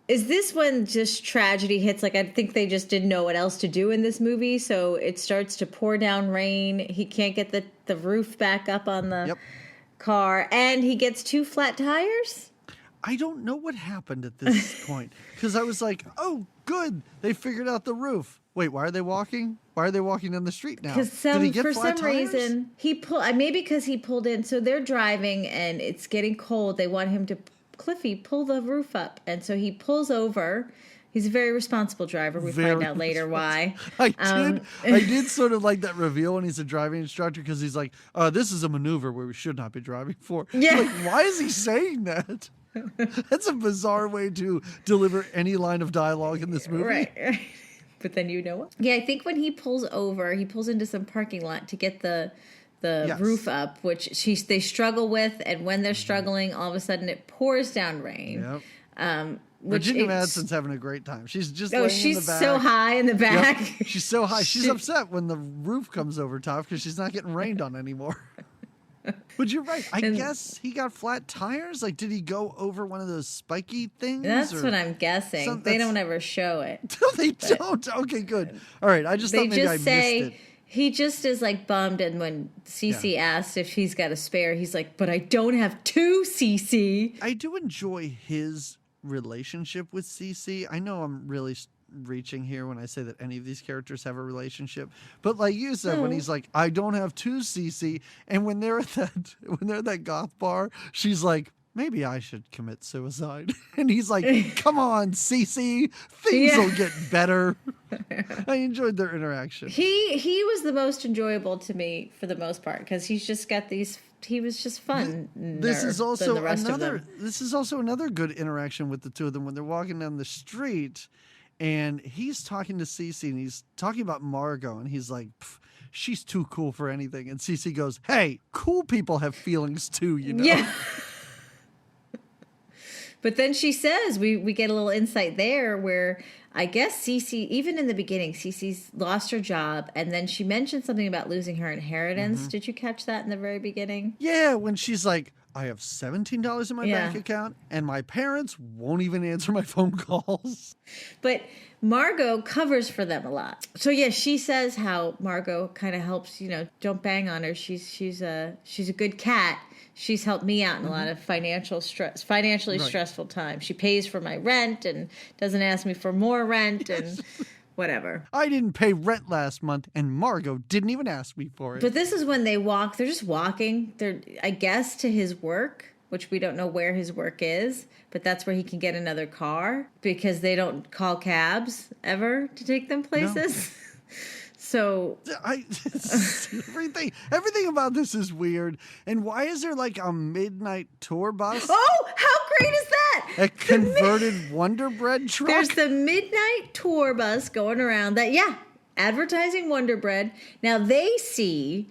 Is this when just tragedy hits? Like, I think they just didn't know what else to do in this movie, so it starts to pour down rain. He can't get the roof back up on the car, and he gets 2 flat tires? I don't know what happened at this point, because I was like, oh, good, they figured out the roof. Wait, why are they walking? Why are they walking down the street now? Because for some reason, maybe because he pulled in, so they're driving, and it's getting cold. They want him to... Cliffy, pull the roof up. And so he pulls over. He's a very responsible driver. We find out later why. I did sort of like that reveal when he's a driving instructor, because he's like, this is a maneuver where we should not be driving for. Yeah. Like, why is he saying that? That's a bizarre way to deliver any line of dialogue in this movie. Right. But then you know what? Yeah, I think when he pulls over, he pulls into some parking lot to get the roof up, which they struggle with, and when they're struggling, all of a sudden it pours down rain. Yep. Virginia Madsen's having a great time. She's just laying in the back. So high in the back. Yep. She's so high. She's upset when the roof comes over top because she's not getting rained on anymore. But you're right. I guess he got flat tires. Like, did he go over one of those spiky things? That's what I'm guessing. They don't ever show it. No, they don't. Okay, good. All right. I just thought maybe I missed it. He just is like bummed, and when Cece asks if he's got a spare, he's like, but I don't have 2, Cece. I do enjoy his relationship with Cece. I know I'm really reaching here when I say that any of these characters have a relationship, but like you said, when he's like, I don't have 2, Cece, and when they're at that goth bar, she's like, maybe I should commit suicide. And he's like, come on, Cece, things will get better. I enjoyed their interaction. He was the most enjoyable to me for the most part, because he's just got these... He was just fun. This is also another good interaction with the two of them when they're walking down the street, and he's talking to Cece, and he's talking about Margot, and he's like, she's too cool for anything. And Cece goes, hey, cool people have feelings too, you know? Yeah. But then she says, we get a little insight there where I guess Cece, even in the beginning, Cece's lost her job, and then she mentioned something about losing her inheritance. Mm-hmm. Did you catch that in the very beginning? Yeah, when she's like, I have $17 in my bank account, and my parents won't even answer my phone calls. But Margot covers for them a lot. So yeah, she says how Margot kind of helps, don't bang on her. She's a good cat. She's helped me out in a lot of financially stressful times. She pays for my rent and doesn't ask me for more rent and whatever. I didn't pay rent last month, and Margot didn't even ask me for it. But this is when they walk. They're just walking. They're, I guess, to his work, which we don't know where his work is, but that's where he can get another car because they don't call cabs ever to take them places. No. So everything about this is weird. And why is there like a midnight tour bus? Oh, how great is that? A converted Wonder Bread truck? There's the midnight tour bus going around that, advertising Wonder Bread. Now they see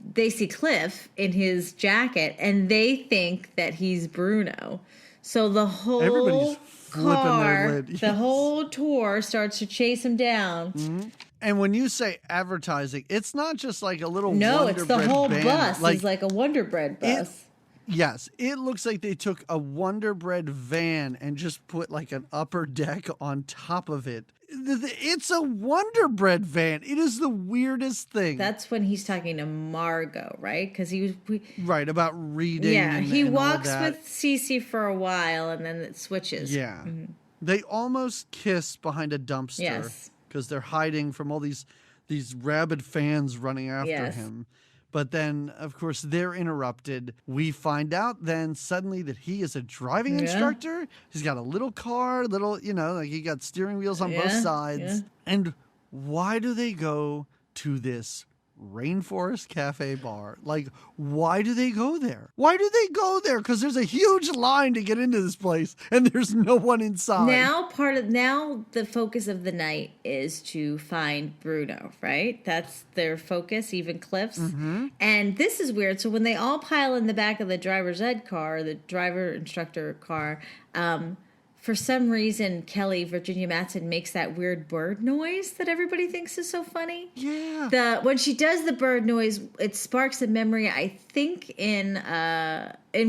Cliff in his jacket and they think that he's Bruno. So the whole car, the whole tour starts to chase him down. Mm-hmm. And when you say advertising, it's not just like a little Wonder Bread No, it's the whole band. bus is like a Wonder Bread bus. Yes, it looks like they took a Wonder Bread van and just put like an upper deck on top of it. It's a Wonder Bread van. It is the weirdest thing. That's when he's talking to Margot, right? Because he was... Right, about reading. Yeah, he and walks all that. with Cece for a while and then it switches. Yeah. Mm-hmm. They almost kiss behind a dumpster. Yes. Because they're hiding from all these rabid fans running after him. But then, of course, they're interrupted. We find out then suddenly that he is a driving instructor. He's got a little car, like he got steering wheels on both sides. Yeah. And why do they go to this Rainforest Cafe bar? Like, why do they go there? Why do they go there? Because there's a huge line to get into this place and there's no one inside. Now the focus of the night is to find Bruno, right? That's their focus, even Cliff's. Mm-hmm. And this is weird. So when they all pile in the back of the driver's ed car, the driver instructor car, for some reason, Virginia Madsen, makes that weird bird noise that everybody thinks is so funny. Yeah. When she does the bird noise, it sparks a memory, I think, in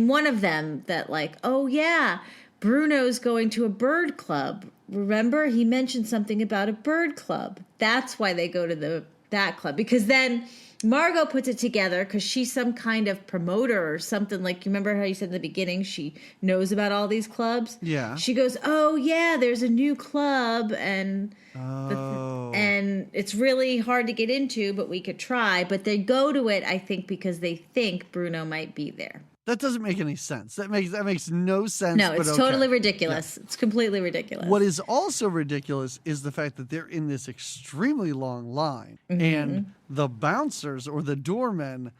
one of them that like, oh yeah, Bruno's going to a bird club. Remember, he mentioned something about a bird club. That's why they go to that club. Because then Margot puts it together because she's some kind of promoter or something. Like, you remember how you said in the beginning she knows about all these clubs? Yeah. She goes, oh, yeah, there's a new club, and and it's really hard to get into, but we could try. But they go to it, I think, because they think Bruno might be there. That doesn't make any sense. That makes no sense. No, it's but totally ridiculous. Yeah. It's completely ridiculous. What is also ridiculous is the fact that they're in this extremely long line, and the bouncers or the doormen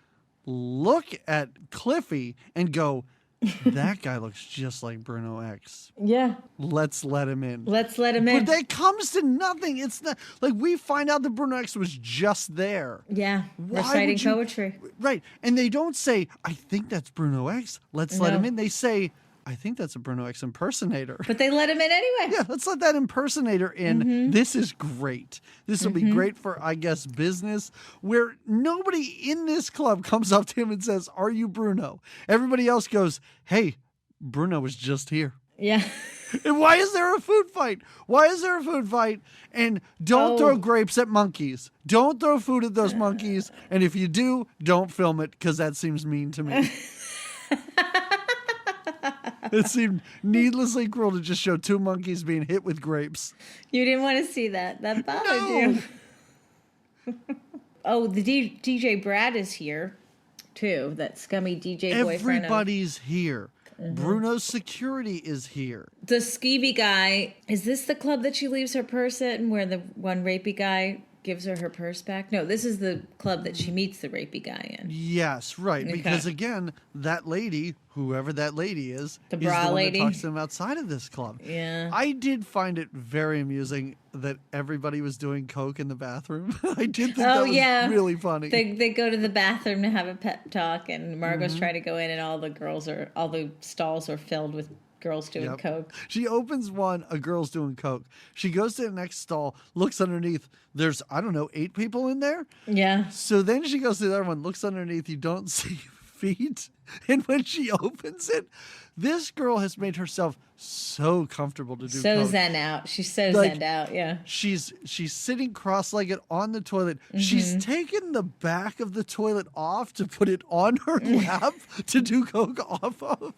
look at Cliffy and go, that guy looks just like Bruno X. Yeah. Let's let him in. But that comes to nothing. It's not like we find out that Bruno X was just there. Yeah. Reciting poetry. Right. And they don't say, I think that's Bruno X. Let's let him in. They say, I think that's a Bruno X impersonator. But they let him in anyway. Yeah, let's let that impersonator in. Mm-hmm. This is great. This will be great for, I guess, business, where nobody in this club comes up to him and says, are you Bruno? Everybody else goes, hey, Bruno was just here. Yeah. And why is there a food fight? And don't throw grapes at monkeys. Don't throw food at those monkeys. And if you do, don't film it, because that seems mean to me. It seemed needlessly cruel to just show two monkeys being hit with grapes. You didn't want to see that. That bothered you. Oh, the DJ Brad is here, too. That scummy DJ boyfriend. Everybody's here. Mm-hmm. Bruno's security is here. The skeevy guy. Is this the club that she leaves her purse at, and where the one rapey guy gives her purse back? No, this is the club that she meets the rapey guy in. Yes, right. Okay. Because again, that lady, whoever that lady is the bra lady, that talks to them outside of this club. Yeah. I did find it very amusing that everybody was doing coke in the bathroom. I did think that was really funny. They go to the bathroom to have a pep talk, and Margot's trying to go in, and all the stalls are filled with girls doing coke. She opens one, a girl's doing coke. She goes to the next stall, looks underneath. There's, 8 people in there. Yeah. So then she goes to the other one, looks underneath. You don't see feet. And when she opens it, this girl has made herself so comfortable to do coke. Zen out. She's so zen out, yeah. She's sitting cross-legged on the toilet. Mm-hmm. She's taken the back of the toilet off to put it on her lap to do coke off of.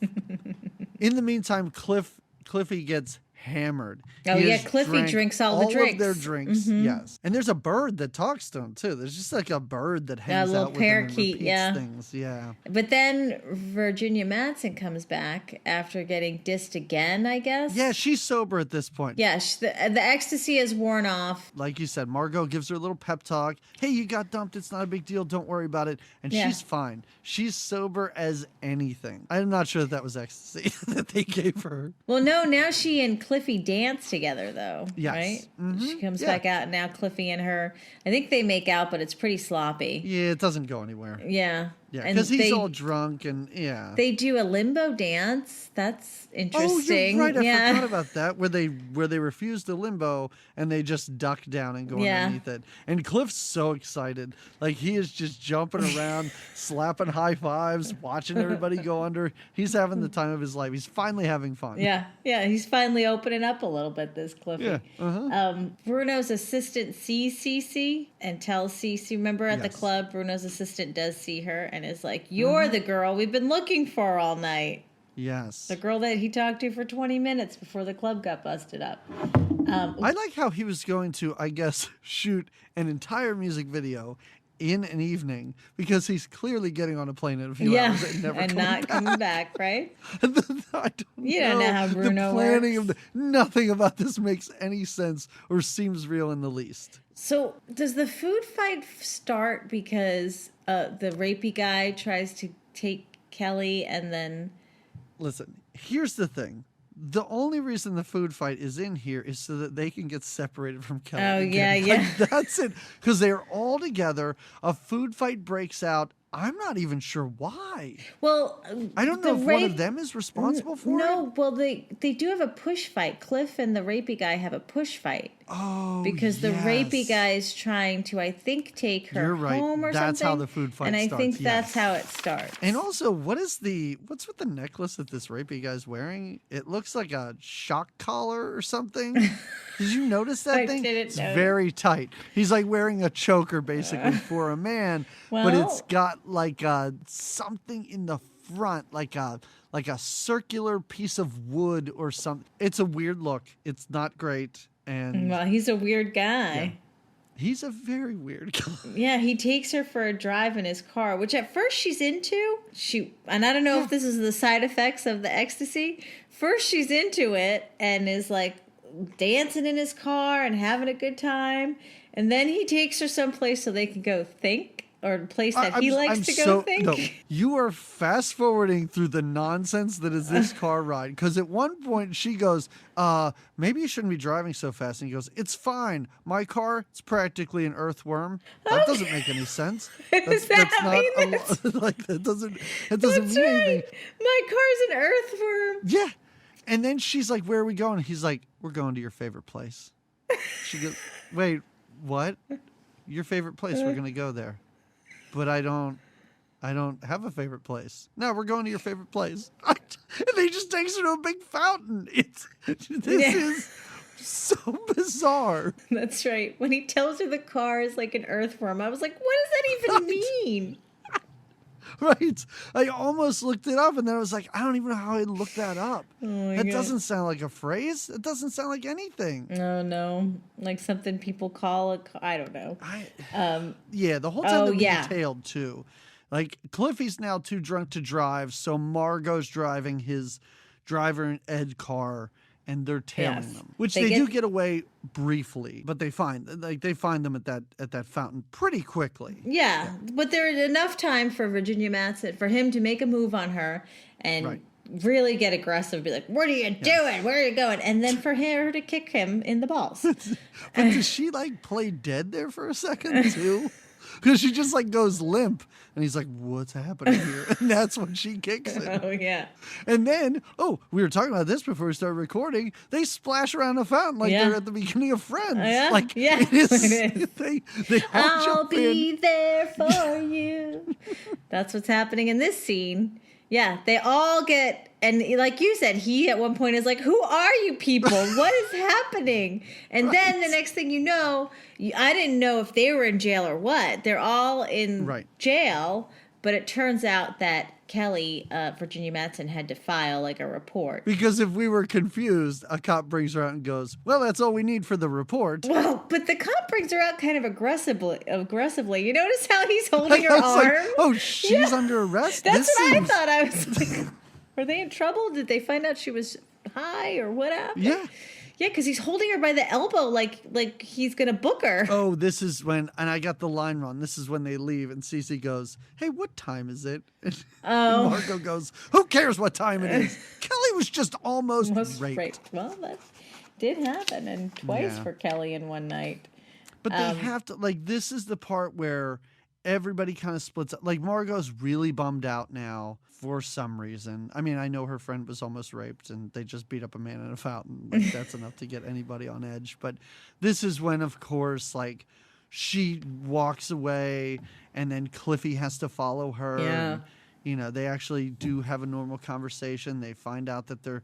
In the meantime, Cliffy gets hammered. Oh, He yeah, has Cliffy drank drinks all the drinks. of their drinks, yes. And there's a bird that talks to him, too. There's just like a bird that hangs little out with him and parakeet, repeats yeah. things. Yeah. But then Virginia Madsen comes back after getting dissed again, I guess. Yeah, she's sober at this point. Yeah, the ecstasy is worn off. Like you said, Margot gives her a little pep talk. Hey, you got dumped. It's not a big deal. Don't worry about it. And she's fine. She's sober as anything. I'm not sure that was ecstasy that they gave her. Well, no, now she and Cliffy dance together, though. Yes. Right? Mm-hmm. She comes back out, and now Cliffy and her, I think they make out, but it's pretty sloppy. Yeah, it doesn't go anywhere. Yeah. Yeah, because he's all drunk and They do a limbo dance. That's interesting. Oh, you're right. I forgot about that. Where they refuse the limbo and they just duck down and go underneath it. And Cliff's so excited. Like he is just jumping around, slapping high fives, watching everybody go under. He's having the time of his life. He's finally having fun. Yeah. He's finally opening up a little bit, this Cliffy. Yeah. Uh-huh. Bruno's assistant sees Cece and tells Cece, remember at the club, Bruno's assistant does see her and is like, you're the girl we've been looking for all night. Yes. The girl that he talked to for 20 minutes before the club got busted up. I like how he was going to, I guess, shoot an entire music video in an evening because he's clearly getting on a plane in a few hours and never coming back, right? I don't know how Bruno the planning works. Nothing about this makes any sense or seems real in the least. So does the food fight start because the rapey guy tries to take Kelly and then... Listen, here's the thing. The only reason the food fight is in here is so that they can get separated from Kelly. Oh, again. yeah. Like, that's it. Because they're all together. A food fight breaks out. I'm not even sure why. Well, I don't know if one of them is responsible for it. No, well, they do have a push fight. Cliff and the rapey guy have a push fight. Oh, because the rapey guy is trying to, I think, take her home or something. That's how the food fight starts. And I think that's how it starts. And also, what's with the necklace that this rapey guy's wearing? It looks like a shock collar or something. Did you notice that I thing? didn't know. Very tight. He's like wearing a choker basically for a man, but it's got like something in the front, like a circular piece of wood or something. It's a weird look. It's not great. And well, he's a weird guy. Yeah. He's a very weird guy. Yeah, he takes her for a drive in his car, which at first she's into. And I don't know if this is the side effects of the ecstasy. First she's into it and is like dancing in his car and having a good time. And then he takes her someplace so they can go think. Or a place that he likes to go think. No, you are fast forwarding through the nonsense that is this car ride. Because at one point she goes, maybe you shouldn't be driving so fast. And he goes, it's fine. My car, it's practically an earthworm. That doesn't make any sense. That doesn't mean anything. My car's an earthworm. Yeah. And then she's like, where are we going? He's like, we're going to your favorite place. She goes, wait, what? Your favorite place? We're going to go there. But I don't have a favorite place. No, we're going to your favorite place. And they just takes her to a big fountain. This is so bizarre. That's right. When he tells her the car is like an earthworm, I was like, what does that even mean? Right. I almost looked it up and then I was like, I don't even know how I looked that up. That doesn't sound like a phrase. It doesn't sound like anything. No. Like something people call I don't know. Yeah, the whole time they're detailed too. Like Cliffy's now too drunk to drive, so Margot's driving his driver ed car and they're tailing them. Which they do get away briefly, but they find them at that fountain pretty quickly. Yeah. But there's enough time for Virginia Madsen for him to make a move on her and really get aggressive, be like, what are you doing? Where are you going? And then for her to kick him in the balls. But does she like play dead there for a second too? Because she just like goes limp and he's like, what's happening here? And that's when she kicks him. Oh, yeah. And then, we were talking about this before we started recording. They splash around the fountain like they're at the beginning of Friends. Yeah. Like, it is. They all I'll jump be in. there for you. That's what's happening in this scene. Yeah, they all get, and like you said, he at one point is like, who are you people? What is happening? And then the next thing you know, I didn't know if they were in jail or what. They're all in jail, But it turns out that Kelly, Virginia Madsen, had to file like a report. Because if we were confused, a cop brings her out and goes, well, that's all we need for the report. Well, but the cop brings her out kind of aggressively. You notice how he's holding her arm? Like, oh, she's under arrest? That's what I thought. I was like, were they in trouble? Did they find out she was high or what happened? Yeah. Yeah, because he's holding her by the elbow like he's going to book her. Oh, this is when, and I got the line wrong, this is when they leave, and Cece goes, hey, what time is it? And Margot goes, who cares what time it is? Kelly was just almost raped. Well, that did happen, and twice for Kelly in one night. But they have to, like, this is the part where everybody kind of splits up. Like, Margot's really bummed out now for some reason. I mean, I know her friend was almost raped and they just beat up a man in a fountain. Like, that's enough to get anybody on edge. But this is when, of course, like, she walks away and then Cliffy has to follow her. Yeah. And, you know, they actually do have a normal conversation. They find out that they're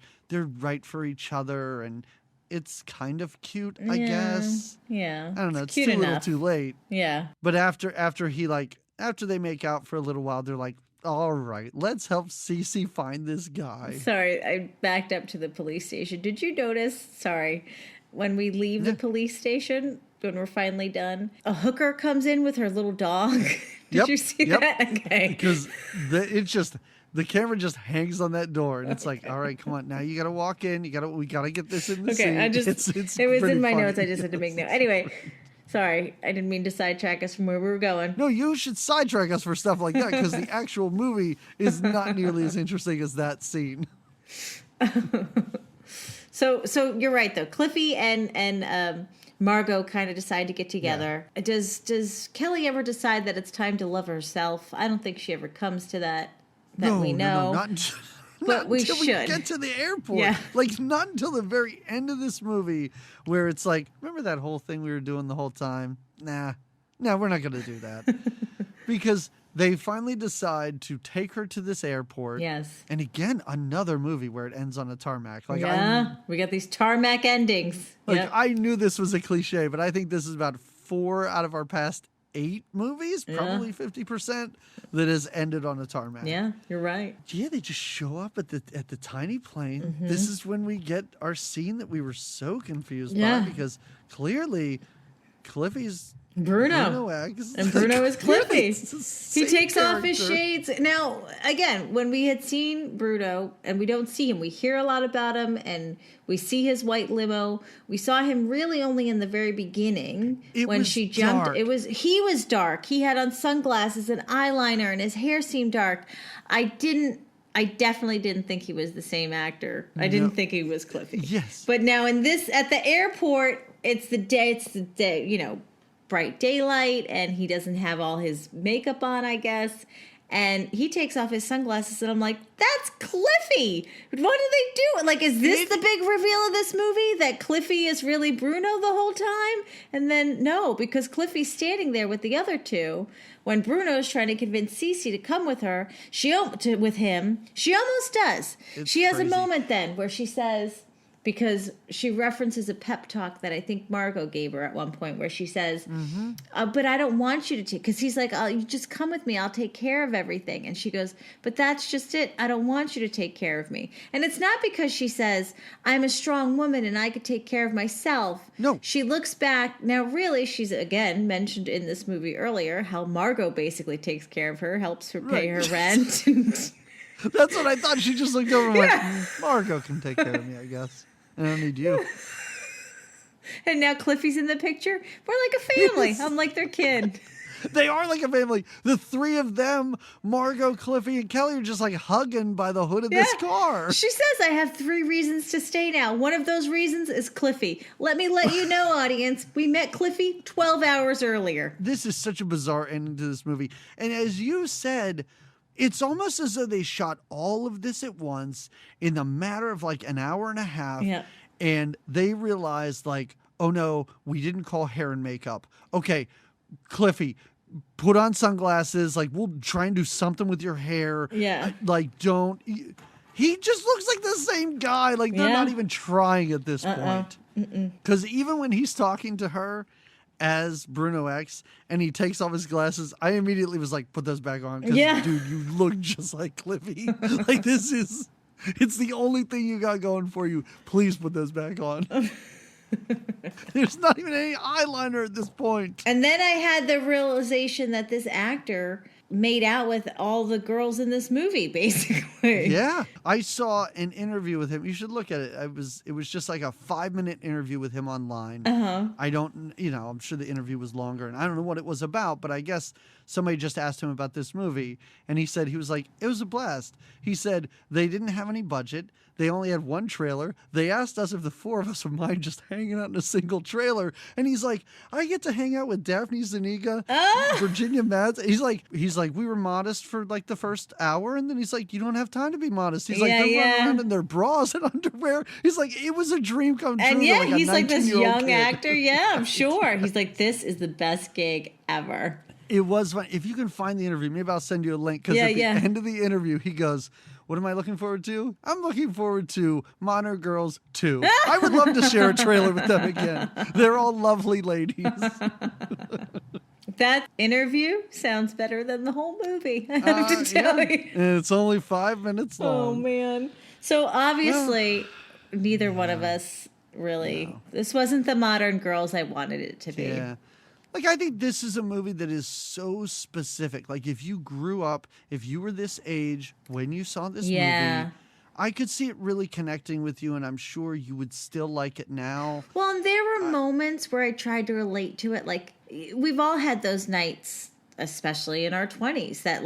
right for each other, and it's kind of cute, I guess. Yeah. I don't know. It's cute too enough. little too late. Yeah. But after they make out for a little while, they're like, all right, let's help Cece find this guy. Sorry, I backed up to the police station. Did you notice, when we leave the police station, when we're finally done, a hooker comes in with her little dog? Did you see that? Okay. Because the camera just hangs on that door, and it's like, all right, come on, now you got to walk in. We got to get this in the scene. It was in my notes. I just had to make note. Anyway, sorry, I didn't mean to sidetrack us from where we were going. No, you should sidetrack us for stuff like that, because the actual movie is not nearly as interesting as that scene. So you're right though. Cliffy and Margot kind of decide to get together. Yeah. Does Kelly ever decide that it's time to love herself? I don't think she ever comes to that we know. No, not until, but we until should. we get to the airport. Yeah. Like, not until the very end of this movie, where it's like, remember that whole thing we were doing the whole time? Nah, we're not going to do that. Because they finally decide to take her to this airport. Yes. And again, another movie where it ends on a tarmac. Like, we got these tarmac endings. Like, I knew this was a cliche, but I think this is about 4 out of our past 8 movies, probably 50%, that has ended on a tarmac. Yeah, you're right. Yeah, they just show up at the tiny plane. Mm-hmm. This is when we get our scene that we were so confused by, because clearly Cliffy's Bruno X. And Bruno is Cliffy. He takes off his character. shades. Now, again, when we had seen Bruno, and we don't see him, we hear a lot about him, and we see his white limo. We saw him really only in the very beginning when she jumped. Dark. He was dark. He had on sunglasses and eyeliner, and his hair seemed dark. I definitely didn't think he was the same actor. I didn't think he was Cliffy. Yes. But now at the airport, it's the day, bright daylight, and he doesn't have all his makeup on, I guess. And he takes off his sunglasses, and I'm like, that's Cliffy. What do they do? Like, is this the big reveal of this movie, that Cliffy is really Bruno the whole time? And then, no, because Cliffy's standing there with the other two. When Bruno's trying to convince Cece to come with her, with him, she almost does. She has crazy. a moment then where she says, because she references a pep talk that I think Margot gave her at one point, where she says, but I don't want you to take, because he's like, oh, you just come with me, I'll take care of everything. And she goes, but that's just it, I don't want you to take care of me. And it's not because she says, I'm a strong woman and I could take care of myself. No. She looks back, now really, she's again mentioned in this movie earlier, how Margot basically takes care of her, helps her pay her rent. That's what I thought. She just looked over and went, Margot can take care of me, I guess. I don't need you. And now Cliffy's in the picture. We're like a family. Yes. I'm like their kid. They are like a family. The 3 of them, Margot, Cliffy, and Kelly, are just like hugging by the hood of this car. She says, I have 3 reasons to stay now. One of those reasons is Cliffy. Let me let you know, audience, we met Cliffy 12 hours earlier. This is such a bizarre ending to this movie. And as you said, it's almost as though they shot all of this at once in the matter of like an hour and a half. Yeah. And they realized, like, oh no, we didn't call hair and makeup. Okay, Cliffy, put on sunglasses. Like, we'll try and do something with your hair. Yeah. Like, don't. He just looks like the same guy. Like, they're not even trying at this point. Because even when he's talking to her, as Bruno X and he takes off his glasses, I immediately was like, put those back on. Because, dude, you look just like Cliffy. Like, it's the only thing you got going for you. Please put those back on. There's not even any eyeliner at this point. And then I had the realization that this actor made out with all the girls in this movie, basically. Yeah. I saw an interview with him. You should look at it. It was just like a 5-minute interview with him online. I don't, I'm sure the interview was longer and I don't know what it was about, but I guess somebody just asked him about this movie and he said, he was like, it was a blast. He said they didn't have any budget. They only had one trailer. They asked us if the four of us would mind just hanging out in a single trailer. And he's like, I get to hang out with Daphne Zuniga, Virginia Madsen. He's like, we were modest for like the first hour. And then he's like, you don't have time to be modest. He's like, they're running around in their bras and underwear. He's like, it was a dream come true. And like he's like this young kid. actor. Yeah, I'm sure. He's like, this is the best gig ever. It was fun. If you can find the interview, maybe I'll send you a link. Because at the end of the interview, he goes, what am I looking forward to? I'm looking forward to Modern Girls 2. I would love to share a trailer with them again. They're all lovely ladies. That interview sounds better than the whole movie, I have to tell you. And it's only 5 minutes long. Oh, man. So obviously, neither one of us really... No. This wasn't the Modern Girls I wanted it to be. Yeah. Like, I think this is a movie that is so specific. Like, if you grew up, if you were this age when you saw this movie, I could see it really connecting with you, and I'm sure you would still like it now. Well, and there were moments where I tried to relate to it. Like, we've all had those nights, especially in our 20s, that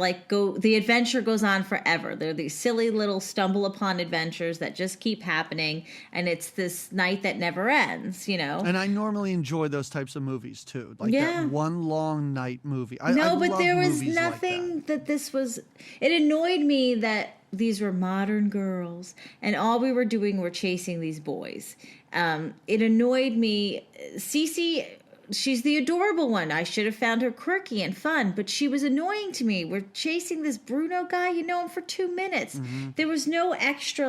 the adventure goes on forever. They're these silly little stumble upon adventures that just keep happening, and it's this night that never ends, And I normally enjoy those types of movies too, like that one long night movie. I but there was nothing like that this was. It annoyed me that these were modern girls, and all we were doing were chasing these boys. It annoyed me. Cece. She's the adorable one. I should have found her quirky and fun, but she was annoying to me. We're chasing this Bruno guy. You know him for 2 minutes. Mm-hmm. There was no extra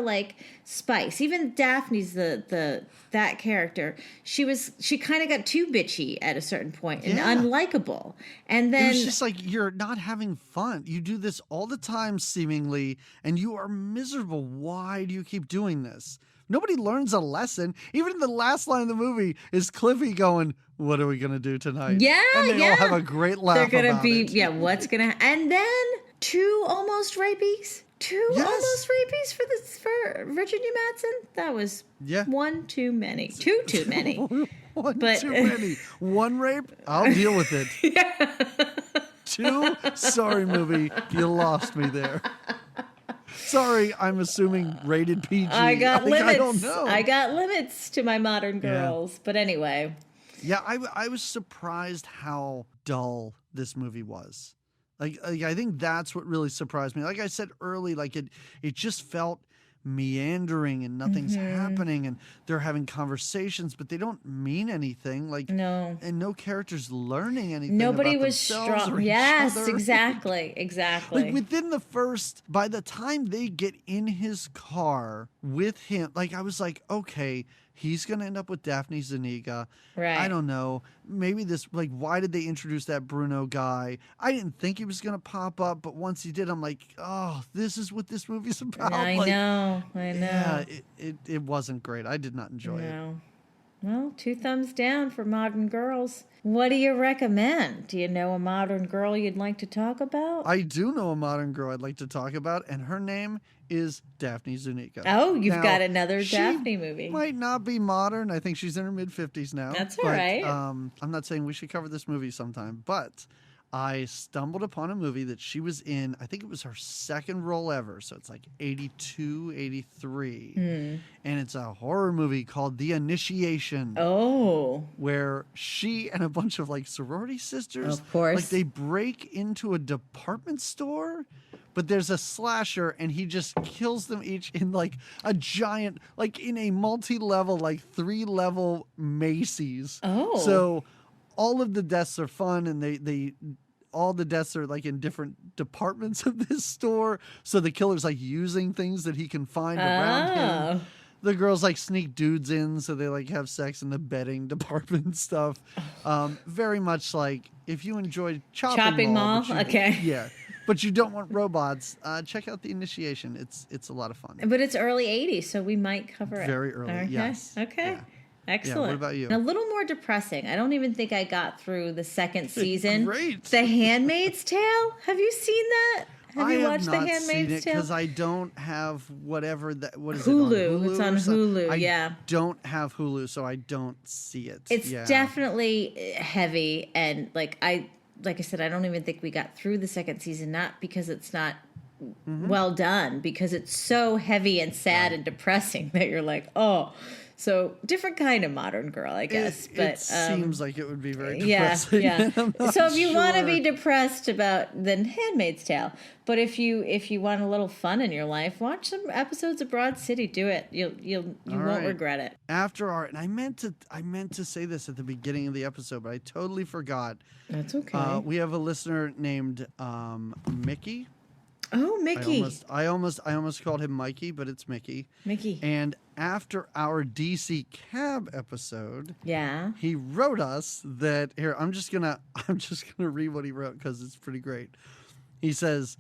spice. Even Daphne's that character. She kind of got too bitchy at a certain point and unlikable. And then it was just like, you're not having fun. You do this all the time seemingly, and you are miserable. Why do you keep doing this? Nobody learns a lesson. Even in the last line of the movie is Cliffy going, what are we going to do tonight? Yeah, and they all have a great laugh They're going to be, it. What's going to... And then 2 almost rapies. 2 almost rapies for Virginia Madsen. That was one too many. 2 too many. One too many. 1 rape? I'll deal with it. 2? Sorry, movie. You lost me there. Sorry, I'm assuming rated PG. I got limits. I don't know. I got limits to my Modern Girls. Yeah. But anyway. Yeah, I was surprised how dull this movie was. Like I think that's what really surprised me. Like I said early, it just felt meandering and nothing's happening, and they're having conversations, but they don't mean anything. And no characters learning anything. Nobody was strong. Yes, other. exactly. Like within by the time they get in his car with him, I was like, okay, he's going to end up with Daphne Zuniga. Right. I don't know. Maybe why did they introduce that Bruno guy? I didn't think he was going to pop up, but once he did, I'm like, oh, this is what this movie's about. I know. Yeah, it wasn't great. I did not enjoy it. Well, 2 thumbs down for Modern Girls. What do you recommend? Do you know a modern girl you'd like to talk about? I do know a modern girl I'd like to talk about, and her name is Daphne Zuniga. Oh, you've got another Daphne movie. Might not be modern. I think she's in her mid-50s now. That's all right. I'm not saying we should cover this movie sometime, but I stumbled upon a movie that she was in. I think it was her second role ever. So it's 82, 83. And it's a horror movie called The Initiation. Oh. Where she and a bunch of sorority sisters. Of course. They break into a department store. But there's a slasher, and he just kills them each in a giant, in a multi-level, 3-level Macy's. Oh. So all of the deaths are fun, and all the deaths are in different departments of this store. So the killer's using things that he can find around him. the girls like sneak dudes in, so they like have sex in the bedding department and stuff. Very much like if you enjoyed Chopping Mall. Okay. Yeah. But you don't want robots, check out The Initiation. It's a lot of fun. But it's early 80s, so we might cover it. Very early, okay. yes. Okay. Yeah. Excellent. Yeah, what about you? And a little more depressing. I don't even think I got through the second season. Great. The Handmaid's Tale. Have you seen that? Have you watched The I have not Handmaid's seen it Tale? because I don't have whatever that. What is Hulu. it on Hulu? It's on Hulu. Yeah. I don't have Hulu, so I don't see it. It's definitely heavy, and like I said, I don't even think we got through the second season. Not because it's not well done, because it's so heavy and sad and depressing that you're like, oh. So different kind of modern girl, I guess. It seems like it would be very depressing. Yeah. So if you want to sure. be depressed about the Handmaid's Tale, but if you want a little fun in your life, watch some episodes of Broad City. Do it. You won't regret it. After our, and I meant to say this at the beginning of the episode, but I totally forgot. That's okay. We have a listener named Mickey. Oh, Mickey. I almost called him Mikey, but it's Mickey. Mickey. And after our DC Cab episode, Yeah. he wrote us that here, I'm just gonna read what he wrote because it's pretty great. He says,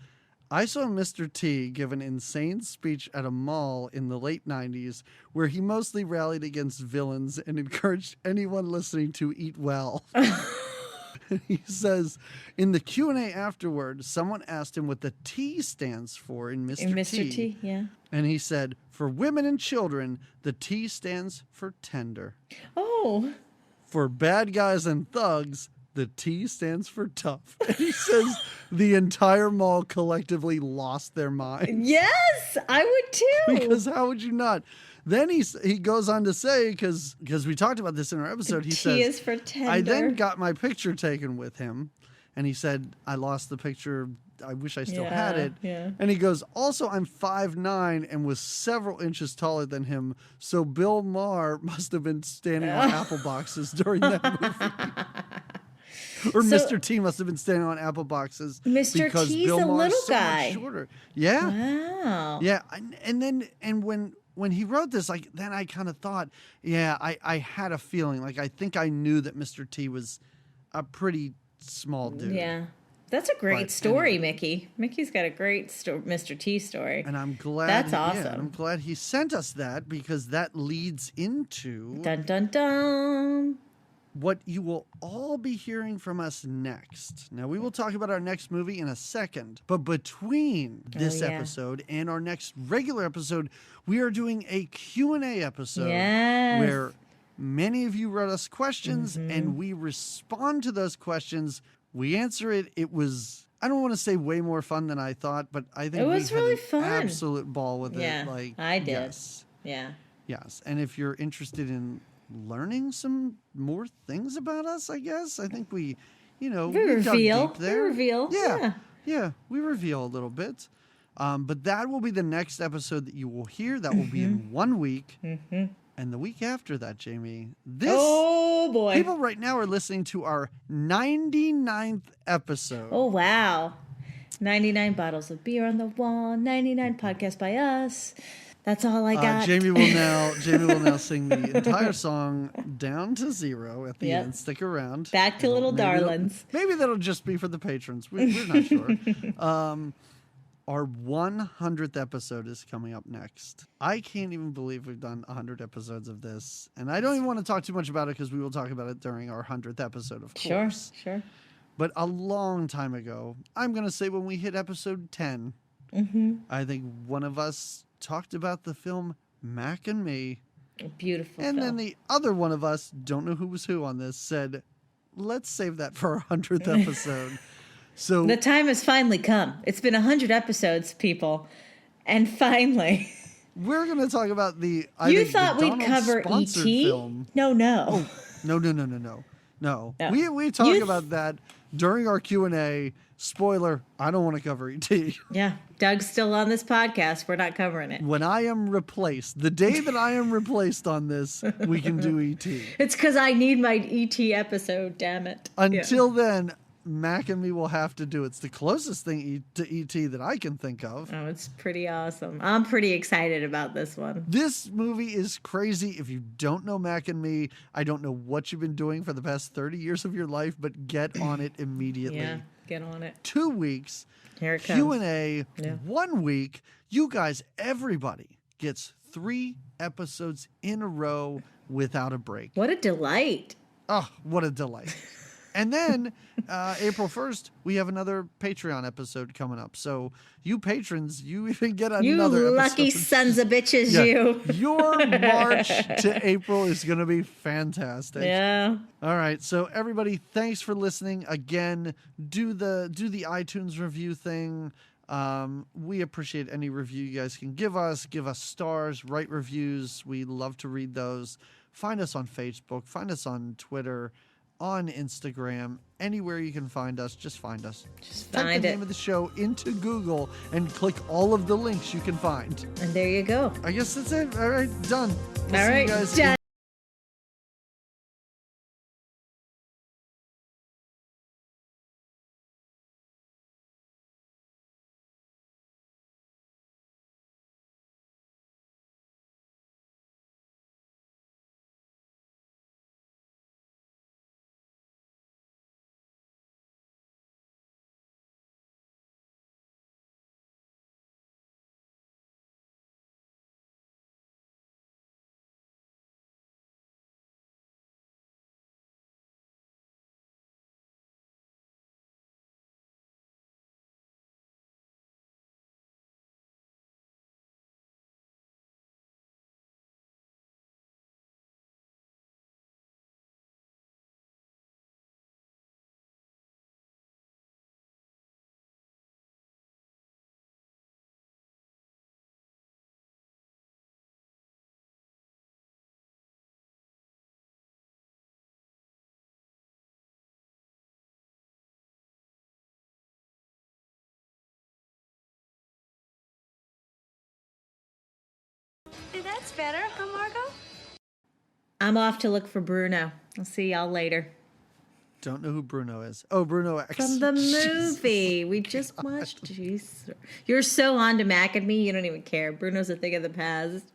I saw Mr. T give an insane speech at a mall in the late 90s where he mostly rallied against villains and encouraged anyone listening to eat well. He says, in the Q&A afterward, someone asked him what the T stands for in Mr. Mr. T, yeah. And he said, for women and children, the T stands for tender. Oh. For bad guys and thugs, the T stands for tough. And he says the entire mall collectively lost their mind. Yes, I would too. Because how would you not? Then he goes on to say, because we talked about this in our episode, he says, T is for tender. I then got my picture taken with him, and he said, I lost the picture. I wish I still had it. Yeah. And he goes, also, I'm 5'9" and was several inches taller than him, so Bill Maher must have been standing on apple boxes during that movie. Or so, Mr. T must have been standing on apple boxes. Mr. Because T's Bill a Maher's little so guy. much shorter. Yeah. Wow. Yeah. And when he wrote this, like, then I kind of thought, I had a feeling, like, I think I knew that Mr. T was a pretty small dude. Yeah. That's a great story, Mickey. Mickey's got a great Mr. T story. And I'm glad. That's awesome. Yeah, I'm glad he sent us that, because that leads into dun dun dun. What you will all be hearing from us next. Now, we will talk about our next movie in a second, but between this episode and our next regular episode, we are doing a Q&A episode where many of you wrote us questions and we respond to those questions. We answer it. It was, I don't want to say way more fun than I thought, but I think it was really fun. Absolute ball with it. Like, I did. Yes. Yeah. Yes. And if you're interested in learning some more things about us, I guess. I think we reveal. Deep there. We reveal. Yeah, we reveal a little bit. But that will be the next episode that you will hear. That will be in 1 week. And the week after that, Jamie, oh boy, people right now are listening to our 99th episode. Oh, wow. 99 bottles of beer on the wall, 99 podcasts by us. That's all I got. Jamie will now sing the entire song down to 0 at the end. Stick around. Back to Little Darlings. Maybe that'll just be for the patrons. We're not sure. Our 100th episode is coming up next. I can't even believe we've done 100 episodes of this. And I don't even want to talk too much about it because we will talk about it during our 100th episode, of course. Sure. But a long time ago, I'm going to say when we hit episode 10, I think one of us talked about the film Mac and Me. A beautiful and film. Then the other one of us, don't know who was who on this, said, let's save that for our 100th episode. So the time has finally come. It's been 100 episodes, people. And finally. We're going to talk about the You thought we'd cover E.T.? Film. No. Oh, no. We talk about that during our Q&A. Spoiler, I don't want to cover E.T. Yeah, Doug's still on this podcast. We're not covering it. When I am replaced, the day that I am replaced on this, we can do E.T. It's because I need my E.T. episode, damn it. Until then, Mac and me will have to do. It's the closest thing to E.T. that I can think of. Oh, it's pretty awesome. I'm pretty excited about this one. This movie is crazy. If you don't know Mac and Me, I don't know what you've been doing for the past 30 years of your life, but get on it immediately. Yeah, get on it. 2 weeks. Here it comes. Q&A. Yeah. 1 week. You guys, everybody gets 3 episodes in a row without a break. What a delight. Oh, what a delight. And then April 1st, we have another Patreon episode coming up. So you patrons, you even get another episode. You lucky sons of bitches, yeah, you. Your March to April is going to be fantastic. Yeah. All right. So everybody, thanks for listening. Again, do the iTunes review thing. We appreciate any review you guys can give us. Give us stars, write reviews. We love to read those. Find us on Facebook. Find us on Twitter. On Instagram, anywhere you can find us, just find us. Just type find the name it. of the show into Google and click all of the links you can find. And there you go. I guess that's it. All right, done. We'll all see right, you guys done. Hey, that's better, huh, Margot? I'm off to look for Bruno. I'll see y'all later. Don't know who Bruno is. Oh, Bruno X. From the movie we just watched. Jeez. You're so on to Mac and Me, you don't even care. Bruno's a thing of the past.